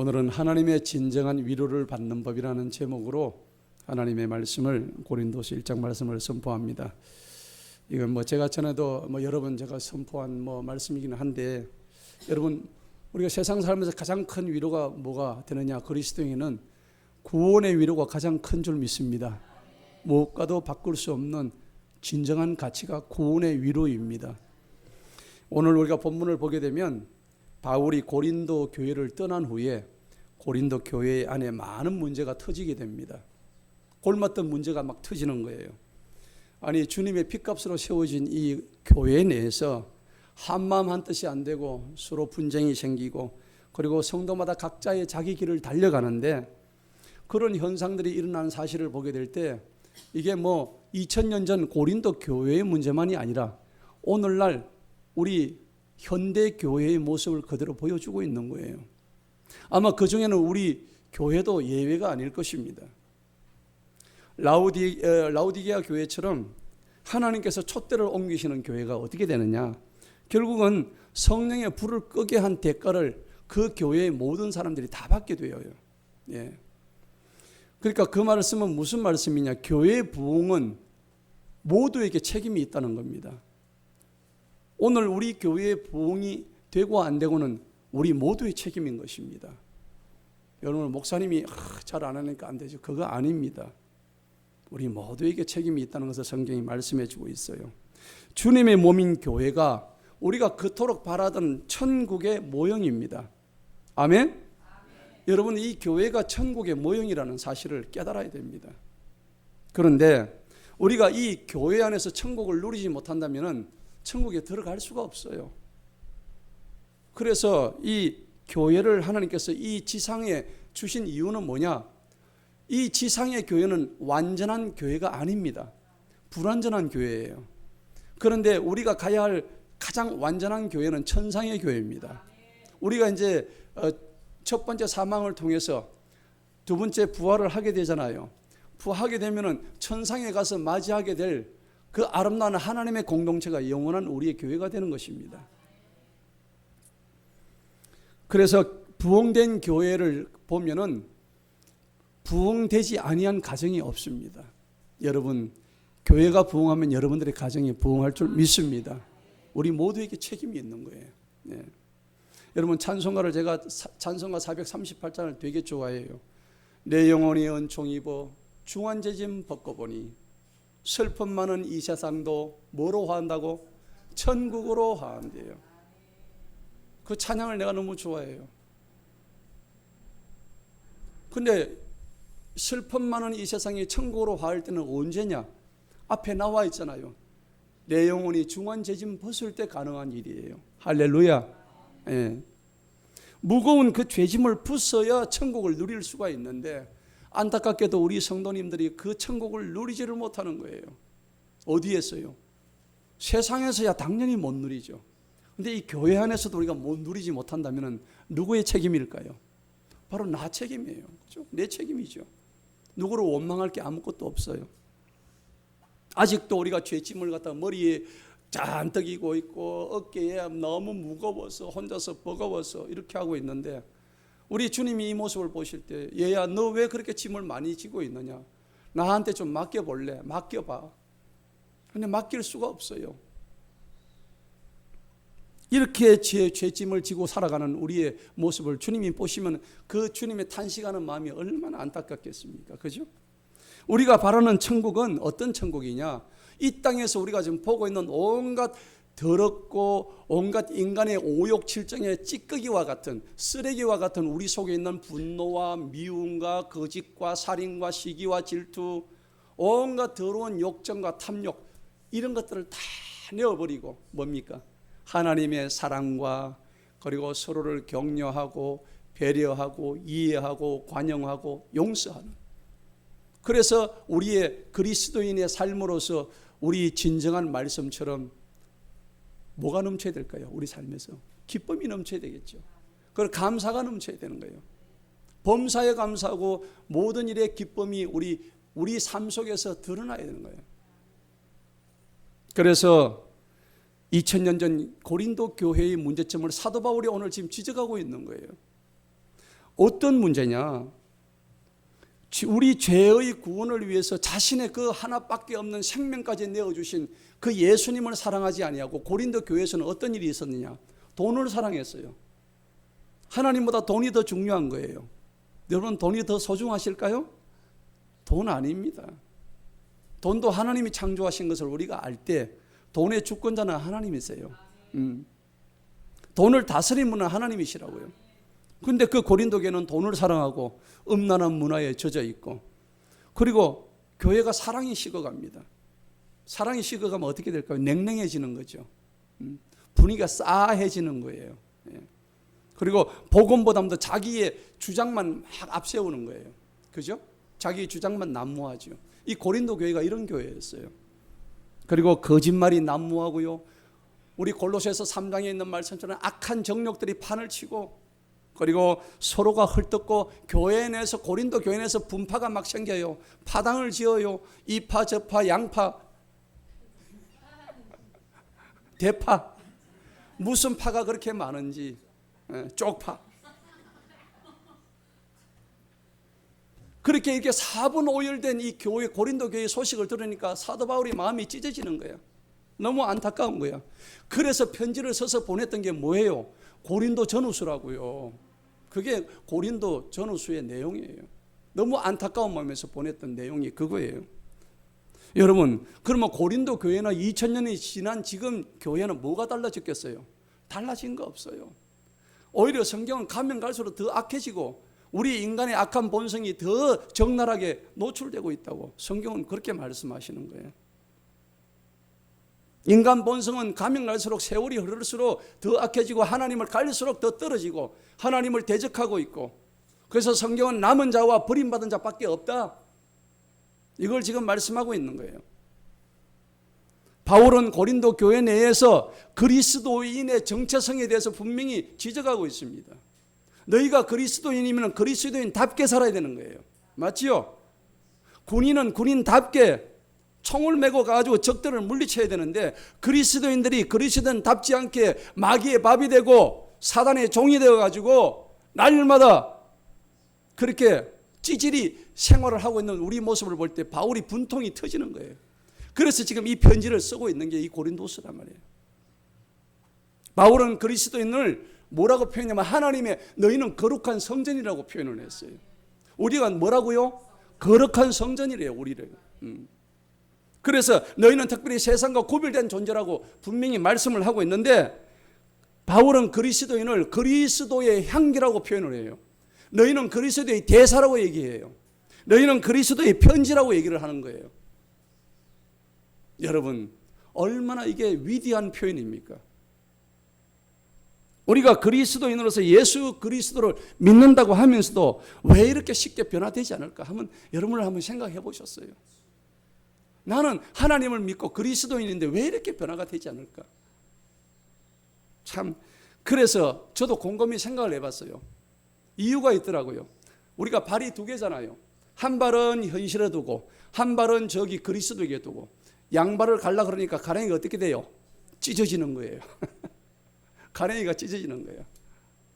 오늘은 하나님의 진정한 위로를 받는 법이라는 제목으로 하나님의 말씀을 고린도서 1장 말씀을 선포합니다. 이건 제가 전에도 여러 번 제가 선포한 말씀이기는 한데, 여러분, 우리가 세상 살면서 가장 큰 위로가 뭐가 되느냐? 그리스도인은 구원의 위로가 가장 큰 줄 믿습니다. 무엇과도 바꿀 수 없는 진정한 가치가 구원의 위로입니다. 오늘 우리가 본문을 보게 되면 바울이 고린도 교회를 떠난 후에 고린도 교회 안에 많은 문제가 터지게 됩니다. 골맞던 문제가 막 터지는 거예요. 아니, 주님의 핏값으로 세워진 이 교회 내에서 한마음 한뜻이 안 되고 서로 분쟁이 생기고, 그리고 성도마다 각자의 자기 길을 달려가는데, 그런 현상들이 일어나는 사실을 보게 될 때 이게 2000년 전 고린도 교회의 문제만이 아니라 오늘날 우리 현대 교회의 모습을 그대로 보여주고 있는 거예요. 아마 그 중에는 우리 교회도 예외가 아닐 것입니다. 라우디게아 교회처럼 하나님께서 촛대를 옮기시는 교회가 어떻게 되느냐? 결국은 성령의 불을 끄게 한 대가를 그 교회의 모든 사람들이 다 받게 되어요. 예. 그러니까 그 말씀은 무슨 말씀이냐? 교회의 부흥은 모두에게 책임이 있다는 겁니다. 오늘 우리 교회의 부흥이 되고 안 되고는 우리 모두의 책임인 것입니다. 여러분, 목사님이 잘 안 하니까 안 되죠. 그거 아닙니다. 우리 모두에게 책임이 있다는 것을 성경이 말씀해 주고 있어요. 주님의 몸인 교회가 우리가 그토록 바라던 천국의 모형입니다. 아멘? 여러분, 이 교회가 천국의 모형이라는 사실을 깨달아야 됩니다. 그런데 우리가 이 교회 안에서 천국을 누리지 못한다면 천국에 들어갈 수가 없어요. 그래서 이 교회를 하나님께서 이 지상에 주신 이유는 뭐냐? 이 지상의 교회는 완전한 교회가 아닙니다. 불완전한 교회예요. 그런데 우리가 가야 할 가장 완전한 교회는 천상의 교회입니다. 우리가 이제 첫 번째 사망을 통해서 두 번째 부활을 하게 되잖아요. 부활하게 되면은 천상에 가서 맞이하게 될 그 아름다운 하나님의 공동체가 영원한 우리의 교회가 되는 것입니다. 그래서 부흥된 교회를 보면은 부흥되지 아니한 가정이 없습니다. 여러분, 교회가 부흥하면 여러분들의 가정이 부흥할 줄 믿습니다. 우리 모두에게 책임이 있는 거예요. 네. 여러분, 찬송가를 제가 찬송가 438장을 되게 좋아해요. 내 영혼이 은총 입어 중환제짐 벗고보니 슬픔 많은 이 세상도 뭐로 화한다고? 천국으로 화한대요. 그 찬양을 내가 너무 좋아해요. 근데 슬픔 많은 이 세상이 천국으로 화할 때는 언제냐? 앞에 나와 있잖아요. 내 영혼이 중환제짐 벗을 때 가능한 일이에요. 할렐루야. 예. 무거운 그 죄짐을 벗어야 천국을 누릴 수가 있는데, 안타깝게도 우리 성도님들이 그 천국을 누리지를 못하는 거예요. 어디에서요? 세상에서야 당연히 못 누리죠. 근데 이 교회 안에서도 우리가 못 누리지 못한다면 누구의 책임일까요? 바로 나 책임이에요. 그렇죠? 내 책임이죠. 누구를 원망할 게 아무것도 없어요. 아직도 우리가 죄짐을 갖다가 머리에 잔뜩 이고 있고 어깨에 너무 무거워서 혼자서 버거워서 이렇게 하고 있는데, 우리 주님이 이 모습을 보실 때, 얘야 너 왜 그렇게 짐을 많이 지고 있느냐? 나한테 좀 맡겨볼래? 맡겨봐. 근데 맡길 수가 없어요. 이렇게 죄짐을 지고 살아가는 우리의 모습을 주님이 보시면 그 주님의 탄식하는 마음이 얼마나 안타깝겠습니까? 그죠? 우리가 바라는 천국은 어떤 천국이냐? 이 땅에서 우리가 지금 보고 있는 온갖 더럽고 온갖 인간의 오욕칠정의 찌꺼기와 같은, 쓰레기와 같은 우리 속에 있는 분노와 미움과 거짓과 살인과 시기와 질투, 온갖 더러운 욕정과 탐욕, 이런 것들을 다 내어버리고 뭡니까? 하나님의 사랑과, 그리고 서로를 격려하고 배려하고 이해하고 관용하고 용서하는, 그래서 우리의 그리스도인의 삶으로서 우리 진정한 말씀처럼 뭐가 넘쳐야 될까요? 우리 삶에서 기쁨이 넘쳐야 되겠죠. 그리고 감사가 넘쳐야 되는 거예요. 범사에 감사하고 모든 일에 기쁨이 우리 삶 속에서 드러나야 되는 거예요. 그래서 2000년 전 고린도 교회의 문제점을 사도 바울이 오늘 지금 지적하고 있는 거예요. 어떤 문제냐? 우리 죄의 구원을 위해서 자신의 그 하나밖에 없는 생명까지 내어주신 그 예수님을 사랑하지 아니하고 고린도 교회에서는 어떤 일이 있었느냐? 돈을 사랑했어요. 하나님보다 돈이 더 중요한 거예요. 여러분, 돈이 더 소중하실까요? 돈 아닙니다. 돈도 하나님이 창조하신 것을 우리가 알 때 돈의 주권자는 하나님이세요. 돈을 다스리는 분은 하나님이시라고요. 근데 그 고린도 교회는 돈을 사랑하고 음란한 문화에 젖어 있고, 그리고 교회가 사랑이 식어갑니다. 사랑이 식어가면 어떻게 될까요? 냉랭해지는 거죠. 분위기가 싸해지는 거예요. 그리고 복음보다도 자기의 주장만 막 앞세우는 거예요. 그죠? 자기 주장만 난무하죠. 이 고린도 교회가 이런 교회였어요. 그리고 거짓말이 난무하고요. 우리 골로새서 3장에 있는 말씀처럼 악한 정욕들이 판을 치고, 그리고 서로가 헐뜯고, 교회 내에서, 고린도 교회 내에서 분파가 막 생겨요. 파당을 지어요. 이파 저파 양파 대파, 무슨 파가 그렇게 많은지, 쪽파. 그렇게 이렇게 사분오열된 이 교회, 고린도 교회 소식을 들으니까 사도 바울이 마음이 찢어지는 거야. 너무 안타까운 거야. 그래서 편지를 써서 보냈던 게 뭐예요? 고린도 전후수라고요. 그게 고린도 전후수의 내용이에요. 너무 안타까운 마음에서 보냈던 내용이 그거예요. 여러분, 그러면 고린도 교회나 2000년이 지난 지금 교회는 뭐가 달라졌겠어요? 달라진 거 없어요. 오히려 성경은 가면 갈수록 더 악해지고 우리 인간의 악한 본성이 더 적나라하게 노출되고 있다고 성경은 그렇게 말씀하시는 거예요. 인간 본성은 가면 갈수록 세월이 흐를수록 더 악해지고 하나님을 갈수록 더 떨어지고 하나님을 대적하고 있고, 그래서 성경은 남은 자와 버림받은 자밖에 없다, 이걸 지금 말씀하고 있는 거예요. 바울은 고린도 교회 내에서 그리스도인의 정체성에 대해서 분명히 지적하고 있습니다. 너희가 그리스도인이면 그리스도인답게 살아야 되는 거예요. 맞지요? 군인은 군인답게 총을 메고 가지고 적들을 물리쳐야 되는데, 그리스도인들이 그리스도인답지 않게 마귀의 밥이 되고 사단의 종이 되어 가지고 날마다 그렇게 찌질이 생활을 하고 있는 우리 모습을 볼 때 바울이 분통이 터지는 거예요. 그래서 지금 이 편지를 쓰고 있는 게 이 고린도서란 말이에요. 바울은 그리스도인을 뭐라고 표현하냐면 하나님의 너희는 거룩한 성전이라고 표현을 했어요. 우리가 뭐라고요? 거룩한 성전이래요, 우리를. 그래서 너희는 특별히 세상과 구별된 존재라고 분명히 말씀을 하고 있는데, 바울은 그리스도인을 그리스도의 향기라고 표현을 해요. 너희는 그리스도의 대사라고 얘기해요. 너희는 그리스도의 편지라고 얘기를 하는 거예요. 여러분, 얼마나 이게 위대한 표현입니까? 우리가 그리스도인으로서 예수 그리스도를 믿는다고 하면서도 왜 이렇게 쉽게 변화되지 않을까 하면, 여러분을 한번 생각해 보셨어요? 나는 하나님을 믿고 그리스도인인데 왜 이렇게 변화가 되지 않을까? 참, 그래서 저도 곰곰이 생각을 해봤어요. 이유가 있더라고요. 우리가 발이 두 개잖아요. 한 발은 현실에 두고 한 발은 저기 그리스도에게 두고, 양발을 갈라 그러니까 가랭이가 어떻게 돼요? 찢어지는 거예요. 가랭이가 찢어지는 거예요.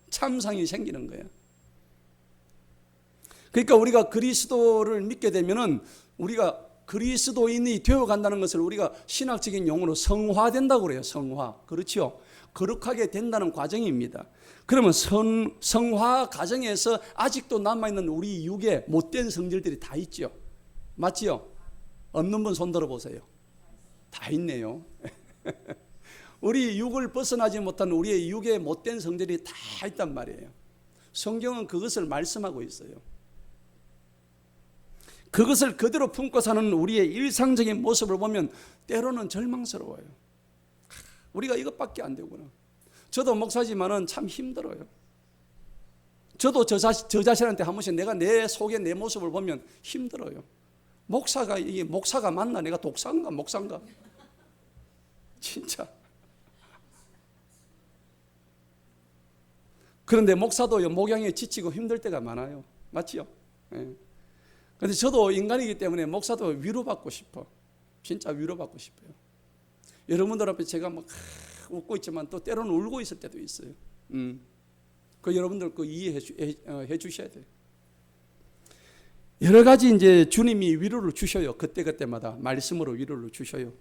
참상이 생기는 거예요. 그러니까 우리가 그리스도를 믿게 되면은 우리가 그리스도인이 되어간다는 것을 우리가 신학적인 용어로 성화된다고 그래요. 성화. 그렇죠? 거룩하게 된다는 과정입니다. 그러면 성화 과정에서 아직도 남아있는 우리 육에 못된 성질들이 다 있죠. 맞지요? 없는 분 손 들어보세요. 다 있네요. 우리 육을 벗어나지 못한 우리의 육의 못된 성질이 다 있단 말이에요. 성경은 그것을 말씀하고 있어요. 그것을 그대로 품고 사는 우리의 일상적인 모습을 보면 때로는 절망스러워요. 우리가 이것밖에 안 되구나. 저도 목사지만은 참 힘들어요. 저도 저 자신한테 한 번씩 내가 내 속에 내 모습을 보면 힘들어요. 이게 목사가 맞나? 내가 독사인가? 목사인가? 진짜. 그런데 목사도 목양에 지치고 힘들 때가 많아요. 맞지요? 예. 그런데 저도 인간이기 때문에 목사도 위로받고 싶어. 진짜 위로받고 싶어요. 여러분들 앞에 제가 막 웃고 있지만 또 때로는 울고 있을 때도 있어요. 그 여러분들 그 이해해 주셔야 돼요. 여러 가지 이제 주님이 위로를 주셔요. 그때그때마다 말씀으로 위로를 주셔요.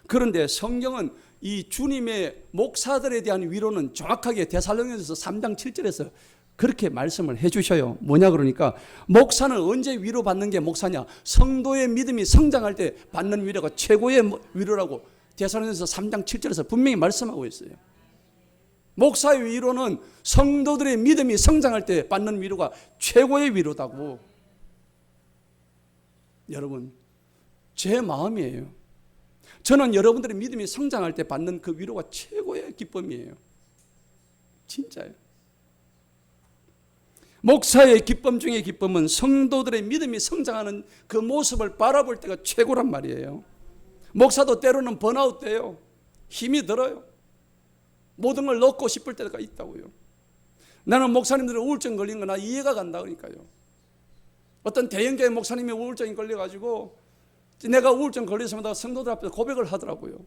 그런데 성경은 이 주님의 목사들에 대한 위로는 정확하게 데살로니가서 3장 7절에서 그렇게 말씀을 해 주셔요. 뭐냐 그러니까 목사는 언제 위로받는 게 목사냐? 성도의 믿음이 성장할 때 받는 위로가 최고의 위로라고 데살로니가서 3장 7절에서 분명히 말씀하고 있어요. 목사의 위로는 성도들의 믿음이 성장할 때 받는 위로가 최고의 위로다고. 여러분, 제 마음이에요. 저는 여러분들의 믿음이 성장할 때 받는 그 위로가 최고의 기쁨이에요. 진짜요. 목사의 기쁨 중에 기쁨은 성도들의 믿음이 성장하는 그 모습을 바라볼 때가 최고란 말이에요. 목사도 때로는 번아웃 돼요. 힘이 들어요. 모든 걸 넣고 싶을 때가 있다고요. 나는 목사님들은 우울증 걸린 거 나 이해가 간다 그러니까요. 어떤 대형교회 목사님이 우울증이 걸려가지고 내가 우울증 걸렸습니다. 성도들 앞에서 고백을 하더라고요.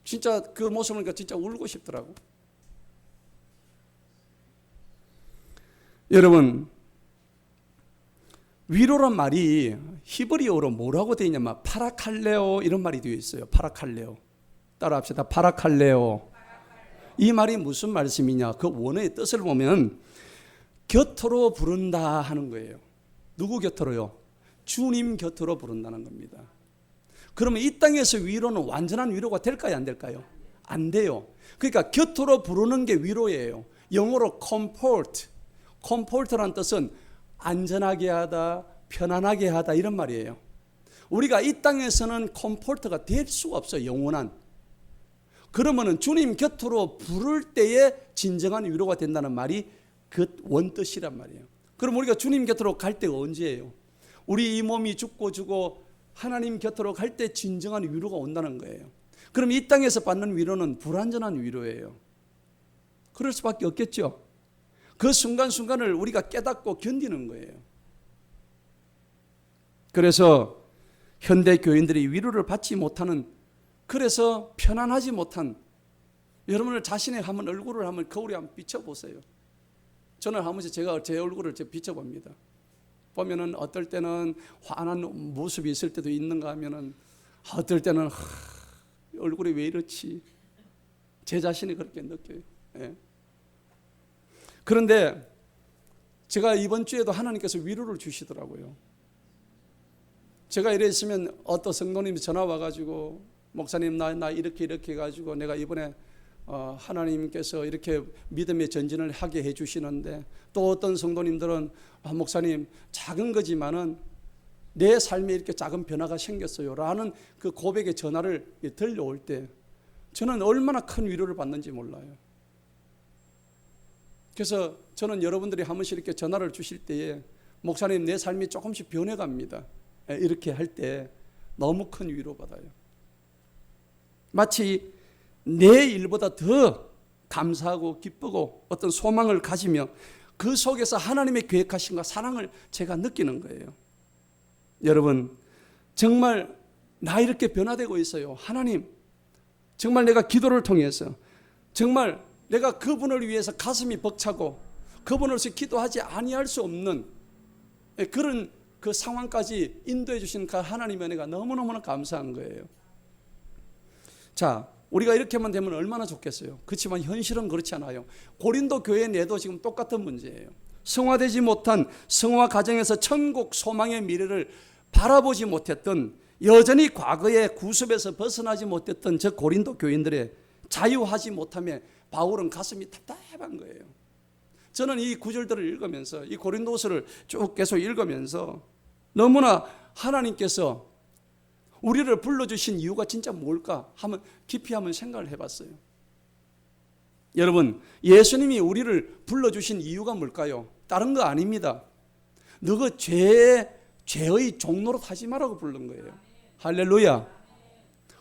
진짜 그 모습을 보니까 진짜 울고 싶더라고. 여러분, 위로란 말이 히브리어로 뭐라고 되어 있냐면 파라칼레오 이런 말이 되어 있어요. 파라칼레오. 따라합시다. 파라칼레오. 이 말이 무슨 말씀이냐? 그 원어의 뜻을 보면 곁으로 부른다 하는 거예요. 누구 곁으로요? 주님 곁으로 부른다는 겁니다. 그러면 이 땅에서 위로는 완전한 위로가 될까요? 안 될까요? 안 돼요. 그러니까 곁으로 부르는 게 위로예요. 영어로 comfort. comfort란 뜻은 안전하게 하다, 편안하게 하다 이런 말이에요. 우리가 이 땅에서는 comfort가 될 수가 없어요. 영원한. 그러면은 주님 곁으로 부를 때에 진정한 위로가 된다는 말이 그 원뜻이란 말이에요. 그럼 우리가 주님 곁으로 갈 때가 언제예요? 우리 이 몸이 죽고 하나님 곁으로 갈 때 진정한 위로가 온다는 거예요. 그럼 이 땅에서 받는 위로는 불완전한 위로예요. 그럴 수밖에 없겠죠. 그 순간순간을 우리가 깨닫고 견디는 거예요. 그래서 현대 교인들이 위로를 받지 못하는, 그래서 편안하지 못한, 여러분들 자신의 한번 얼굴을 한번 거울에 한번 비춰보세요. 저는 한 번씩 제가 제 얼굴을 비춰봅니다. 보면은 어떨 때는 환한 모습이 있을 때도 있는가 하면은 어떨 때는 얼굴이 왜 이렇지? 제 자신이 그렇게 느껴요. 예. 그런데 제가 이번 주에도 하나님께서 위로를 주시더라고요. 제가 이래 있으면 어떤 성도님이 전화 와가지고 목사님 나 이렇게 해가지고 내가 이번에 하나님께서 이렇게 믿음의 전진을 하게 해주시는데, 또 어떤 성도님들은 목사님 작은 거지만은 내 삶에 이렇게 작은 변화가 생겼어요 라는 그 고백의 전화를 들려올 때 저는 얼마나 큰 위로를 받는지 몰라요. 그래서 저는 여러분들이 한 번씩 이렇게 전화를 주실 때에 목사님 내 삶이 조금씩 변해갑니다 이렇게 할 때 너무 큰 위로 받아요. 마치 내 일보다 더 감사하고 기쁘고 어떤 소망을 가지며 그 속에서 하나님의 계획하심과 사랑을 제가 느끼는 거예요. 여러분, 정말 나 이렇게 변화되고 있어요. 하나님, 정말 내가 기도를 통해서 정말 내가 그분을 위해서 가슴이 벅차고 그분을 위해서 기도하지 아니할 수 없는 그런 그 상황까지 인도해 주신 그 하나님의 은혜가 너무너무 감사한 거예요. 자, 우리가 이렇게만 되면 얼마나 좋겠어요. 그렇지만 현실은 그렇지 않아요. 고린도 교회 내도 지금 똑같은 문제예요. 성화되지 못한 성화 과정에서 천국 소망의 미래를 바라보지 못했던, 여전히 과거의 구습에서 벗어나지 못했던 저 고린도 교인들의 자유하지 못함에 바울은 가슴이 답답한 거예요. 저는 이 구절들을 읽으면서 이 고린도서를 쭉 계속 읽으면서 너무나 하나님께서 우리를 불러주신 이유가 진짜 뭘까 하면 깊이 한번 생각을 해봤어요. 여러분, 예수님이 우리를 불러주신 이유가 뭘까요? 다른 거 아닙니다. 너가 죄의 종로로 타지 말라고 부른 거예요. 할렐루야.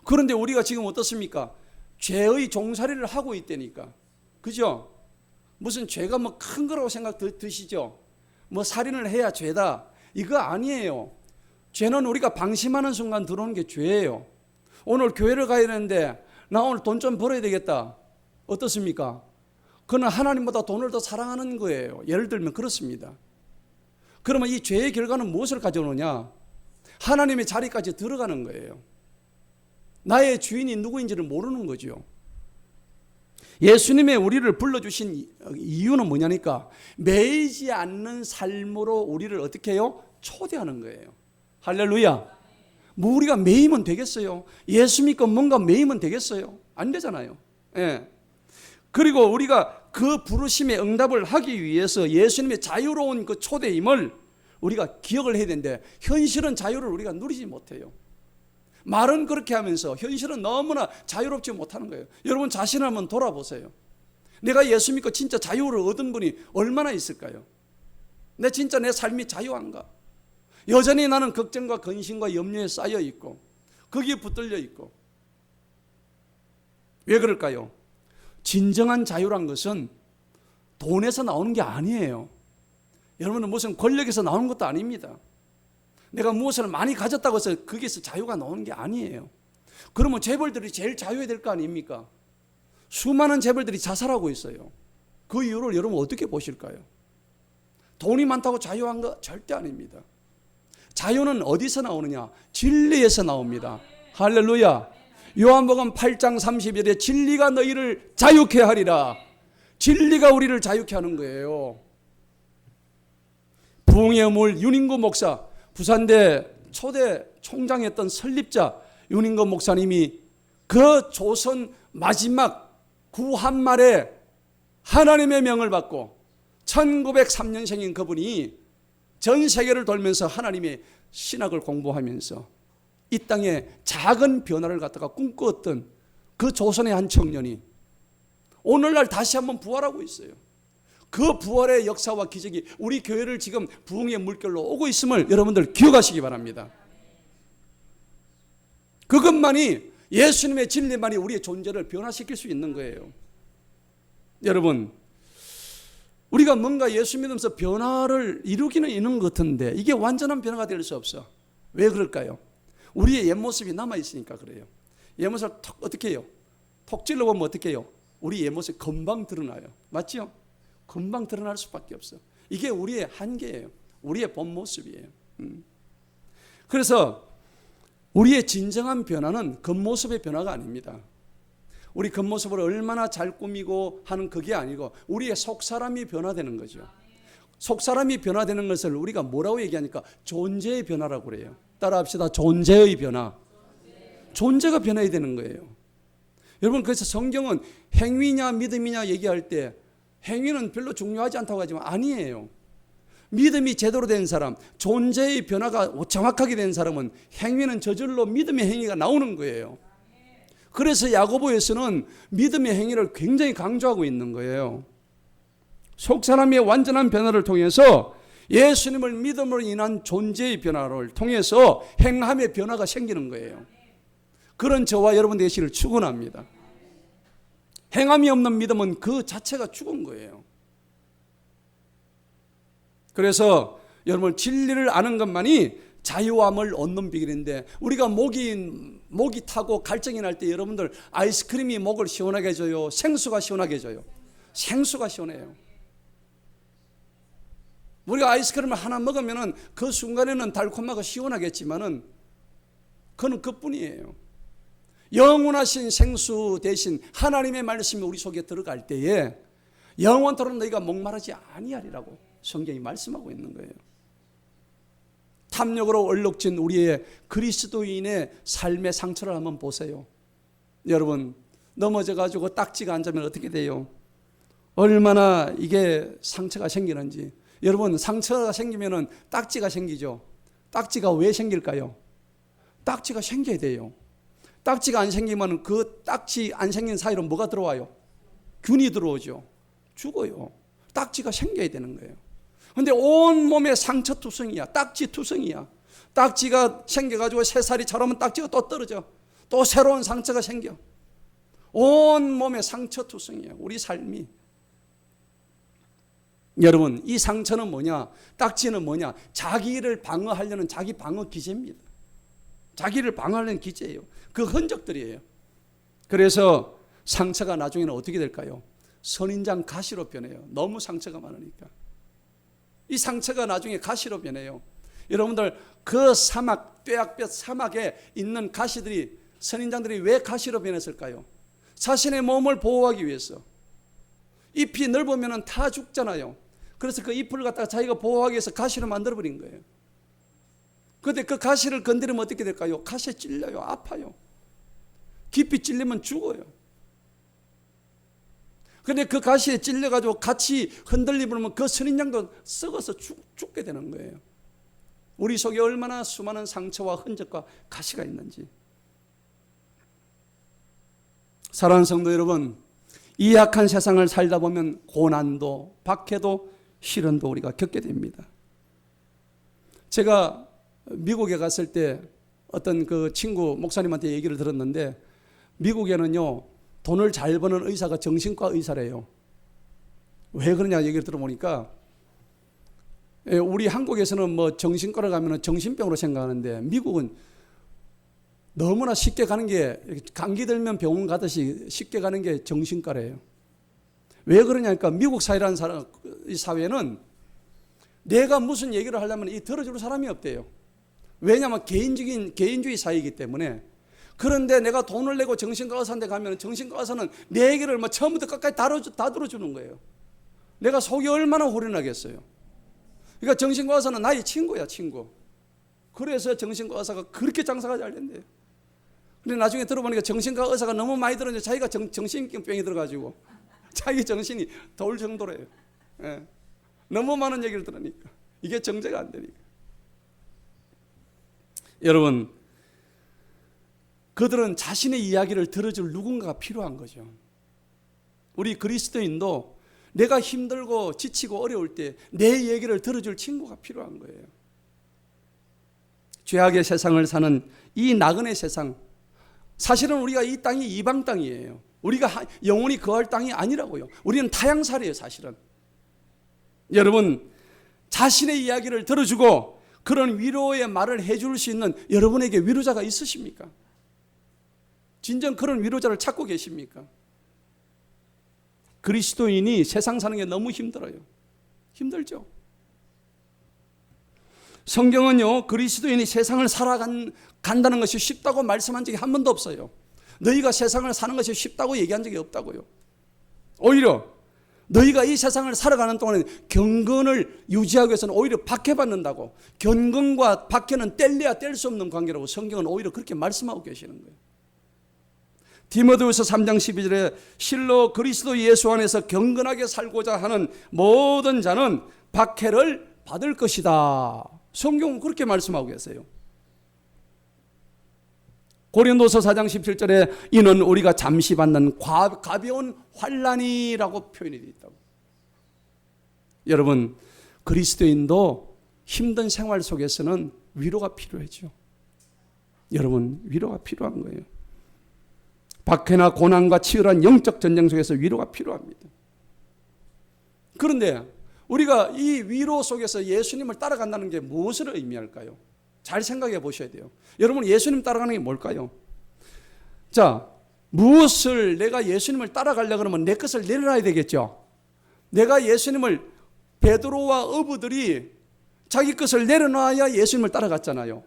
그런데 우리가 지금 어떻습니까? 죄의 종살이를 하고 있다니까. 그죠? 무슨 죄가 뭐 큰 거라고 생각 드시죠? 뭐 살인을 해야 죄다. 이거 아니에요. 죄는 우리가 방심하는 순간 들어오는 게 죄예요. 오늘 교회를 가야 되는데 나 오늘 돈 좀 벌어야 되겠다. 어떻습니까? 그는 하나님보다 돈을 더 사랑하는 거예요. 예를 들면 그렇습니다. 그러면 이 죄의 결과는 무엇을 가져오느냐? 하나님의 자리까지 들어가는 거예요. 나의 주인이 누구인지를 모르는 거죠. 예수님의 우리를 불러주신 이유는 뭐냐니까 매이지 않는 삶으로 우리를 어떻게 해요? 초대하는 거예요. 할렐루야. 뭐 우리가 매이면 되겠어요? 예수 믿고 뭔가 매이면 되겠어요? 안 되잖아요. 예. 그리고 우리가 그 부르심에 응답을 하기 위해서 예수님의 자유로운 그 초대임을 우리가 기억을 해야 되는데 현실은 자유를 우리가 누리지 못해요. 말은 그렇게 하면서 현실은 너무나 자유롭지 못하는 거예요. 여러분 자신을 한번 돌아보세요. 내가 예수 믿고 진짜 자유를 얻은 분이 얼마나 있을까요? 진짜 내 삶이 자유한가? 여전히 나는 걱정과 근심과 염려에 쌓여 있고 거기에 붙들려 있고. 왜 그럴까요? 진정한 자유란 것은 돈에서 나오는 게 아니에요. 여러분은 무슨 권력에서 나오는 것도 아닙니다. 내가 무엇을 많이 가졌다고 해서 거기에서 자유가 나오는 게 아니에요. 그러면 재벌들이 제일 자유해야 될 거 아닙니까? 수많은 재벌들이 자살하고 있어요. 그 이유를 여러분 어떻게 보실까요? 돈이 많다고 자유한 거 절대 아닙니다. 자유는 어디서 나오느냐? 진리에서 나옵니다. 할렐루야. 요한복음 8장 30절에 진리가 너희를 자유케 하리라. 진리가 우리를 자유케 하는 거예요. 부흥의 어물 윤인구 목사, 부산대 초대 총장이었던 설립자 윤인구 목사님이 그 조선 마지막 구한말에 하나님의 명을 받고 1903년생인 그분이 전 세계를 돌면서 하나님의 신학을 공부하면서 이 땅에 작은 변화를 갖다가 꿈꾸었던 그 조선의 한 청년이 오늘날 다시 한번 부활하고 있어요. 그 부활의 역사와 기적이 우리 교회를 지금 부흥의 물결로 오고 있음을 여러분들 기억하시기 바랍니다. 그것만이 예수님의 진리만이 우리의 존재를 변화시킬 수 있는 거예요. 여러분, 우리가 뭔가 예수 믿으면서 변화를 이루기는 있는 것 같은데 이게 완전한 변화가 될 수 없어. 왜 그럴까요? 우리의 옛 모습이 남아있으니까 그래요. 옛 모습을 어떻게 해요? 톡 찔러보면 어떻게 해요? 우리 옛 모습이 금방 드러나요. 맞죠? 금방 드러날 수밖에 없어. 이게 우리의 한계예요. 우리의 본 모습이에요. 그래서 우리의 진정한 변화는 겉모습의 변화가 아닙니다. 우리 겉모습을 얼마나 잘 꾸미고 하는 그게 아니고 우리의 속사람이 변화되는 거죠. 속사람이 변화되는 것을 우리가 뭐라고 얘기하니까 존재의 변화라고 그래요. 따라합시다. 존재의 변화. 존재가 변해야 되는 거예요. 여러분, 그래서 성경은 행위냐 믿음이냐 얘기할 때 행위는 별로 중요하지 않다고 하지만 아니에요. 믿음이 제대로 된 사람, 존재의 변화가 정확하게 된 사람은 행위는 저절로 믿음의 행위가 나오는 거예요. 그래서 야고보에서는 믿음의 행위를 굉장히 강조하고 있는 거예요. 속사람의 완전한 변화를 통해서 예수님을 믿음으로 인한 존재의 변화를 통해서 행함의 변화가 생기는 거예요. 그런 저와 여러분 되시기를 축원합니다. 행함이 없는 믿음은 그 자체가 죽은 거예요. 그래서 여러분 진리를 아는 것만이 자유함을 얻는 비결인데 우리가 목이 타고 갈증이 날 때 여러분들 아이스크림이 목을 시원하게 해줘요? 생수가 시원하게 해줘요? 생수가 시원해요. 우리가 아이스크림을 하나 먹으면 그 순간에는 달콤하고 시원하겠지만은 그건 그뿐이에요. 영원하신 생수 대신 하나님의 말씀이 우리 속에 들어갈 때에 영원토록 너희가 목마르지 아니하리라고 성경이 말씀하고 있는 거예요. 탐욕으로 얼룩진 우리의 그리스도인의 삶의 상처를 한번 보세요. 여러분, 넘어져가지고 딱지가 안 잡으면 어떻게 돼요? 얼마나 이게 상처가 생기는지. 여러분, 상처가 생기면 딱지가 생기죠. 딱지가 왜 생길까요? 딱지가 생겨야 돼요. 딱지가 안 생기면 그 딱지 안 생긴 사이로 뭐가 들어와요? 균이 들어오죠. 죽어요. 딱지가 생겨야 되는 거예요. 근데 온 몸에 상처투성이야. 딱지투성이야. 딱지가 생겨가지고 새살이 자라면 딱지가 또 떨어져. 또 새로운 상처가 생겨. 온 몸에 상처투성이야. 우리 삶이. 여러분, 이 상처는 뭐냐? 딱지는 뭐냐? 자기를 방어하려는 자기 방어 기제입니다. 자기를 방어하려는 기제예요. 그 흔적들이에요. 그래서 상처가 나중에는 어떻게 될까요? 선인장 가시로 변해요. 너무 상처가 많으니까. 이 상처가 나중에 가시로 변해요. 여러분들 그 사막, 뙤약볕 사막에 있는 가시들이, 선인장들이 왜 가시로 변했을까요? 자신의 몸을 보호하기 위해서. 잎이 넓으면 다 죽잖아요. 그래서 그 잎을 갖다가 자기가 보호하기 위해서 가시로 만들어버린 거예요. 그런데 그 가시를 건드리면 어떻게 될까요? 가시에 찔려요. 아파요. 깊이 찔리면 죽어요. 그런데 그 가시에 찔려가지고 같이 흔들리면 그 선인장도 썩어서 죽게 되는 거예요. 우리 속에 얼마나 수많은 상처와 흔적과 가시가 있는지. 사랑하는 성도 여러분, 이 약한 세상을 살다 보면 고난도, 박해도, 시련도 우리가 겪게 됩니다. 제가 미국에 갔을 때 어떤 그 친구 목사님한테 얘기를 들었는데, 미국에는요 돈을 잘 버는 의사가 정신과 의사래요. 왜 그러냐 얘기를 들어보니까, 우리 한국에서는 뭐 정신과를 가면 정신병으로 생각하는데, 미국은 너무나 쉽게 가는 게, 감기 들면 병원 가듯이 쉽게 가는 게 정신과래요. 왜 그러냐니까, 미국 사회라는 이 사회는 내가 무슨 얘기를 하려면 이 들어줄 사람이 없대요. 왜냐하면 개인주의 사회이기 때문에. 그런데 내가 돈을 내고 정신과 의사한테 가면 정신과 의사는 내 얘기를 뭐 처음부터 끝까지 다 들어주는 거예요. 내가 속이 얼마나 후련하겠어요. 그러니까 정신과 의사는 나의 친구야, 친구. 그래서 정신과 의사가 그렇게 장사가 잘 된대요. 근데 나중에 들어보니까 정신과 의사가 너무 많이 들었는데 자기가 정신병이 들어가지고 자기 정신이 돌 정도래요. 예. 너무 많은 얘기를 들으니까 이게 정제가 안 되니까. 여러분, 그들은 자신의 이야기를 들어줄 누군가가 필요한 거죠. 우리 그리스도인도 내가 힘들고 지치고 어려울 때 내 얘기를 들어줄 친구가 필요한 거예요. 죄악의 세상을 사는 이 나그네 세상, 사실은 우리가 이 땅이 이방 땅이에요. 우리가 영원히 거할 땅이 아니라고요. 우리는 타향살이에요, 사실은. 여러분, 자신의 이야기를 들어주고 그런 위로의 말을 해줄 수 있는 여러분에게 위로자가 있으십니까? 진정 그런 위로자를 찾고 계십니까? 그리스도인이 세상 사는 게 너무 힘들어요. 힘들죠? 성경은요, 그리스도인이 세상을 살아간다는 것이 쉽다고 말씀한 적이 한 번도 없어요. 너희가 세상을 사는 것이 쉽다고 얘기한 적이 없다고요. 오히려 너희가 이 세상을 살아가는 동안에 경건을 유지하기 위해서는 오히려 박해받는다고, 경건과 박해는 뗄래야 뗄 수 없는 관계라고 성경은 오히려 그렇게 말씀하고 계시는 거예요. 디모데후서 3장 12절에 실로 그리스도 예수 안에서 경건하게 살고자 하는 모든 자는 박해를 받을 것이다. 성경은 그렇게 말씀하고 계세요. 고린도서 4장 17절에 이는 우리가 잠시 받는 가벼운 환난이라고 표현이 되어 있다고. 여러분, 그리스도인도 힘든 생활 속에서는 위로가 필요하죠. 여러분, 위로가 필요한 거예요. 박해나 고난과 치열한 영적 전쟁 속에서 위로가 필요합니다. 그런데 우리가 이 위로 속에서 예수님을 따라간다는 게 무엇을 의미할까요? 잘 생각해 보셔야 돼요. 여러분, 예수님 따라가는 게 뭘까요? 자, 무엇을 내가 예수님을 따라가려고 하면 내 것을 내려놔야 되겠죠. 내가 예수님을, 베드로와 어부들이 자기 것을 내려놔야 예수님을 따라갔잖아요.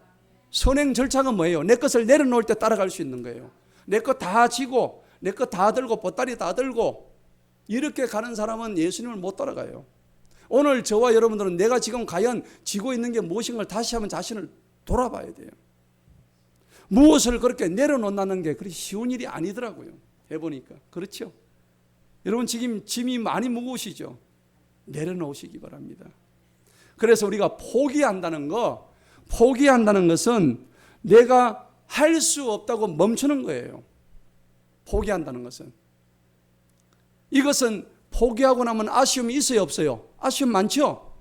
선행 절차가 뭐예요? 내 것을 내려놓을 때 따라갈 수 있는 거예요. 내 것 다 지고 내 것 다 들고 보따리 다 들고 이렇게 가는 사람은 예수님을 못 따라가요. 오늘 저와 여러분들은 내가 지금 과연 지고 있는 게 무엇인가를 다시 한번 자신을 돌아봐야 돼요. 무엇을 그렇게 내려놓는다는 게 그렇게 쉬운 일이 아니더라고요. 해보니까. 그렇죠? 여러분, 지금 짐이 많이 무거우시죠? 내려놓으시기 바랍니다. 그래서 우리가 포기한다는 것은 내가 할 수 없다고 멈추는 거예요. 포기한다는 것은. 이것은 포기하고 나면 아쉬움이 있어요, 없어요? 아쉬움 많죠?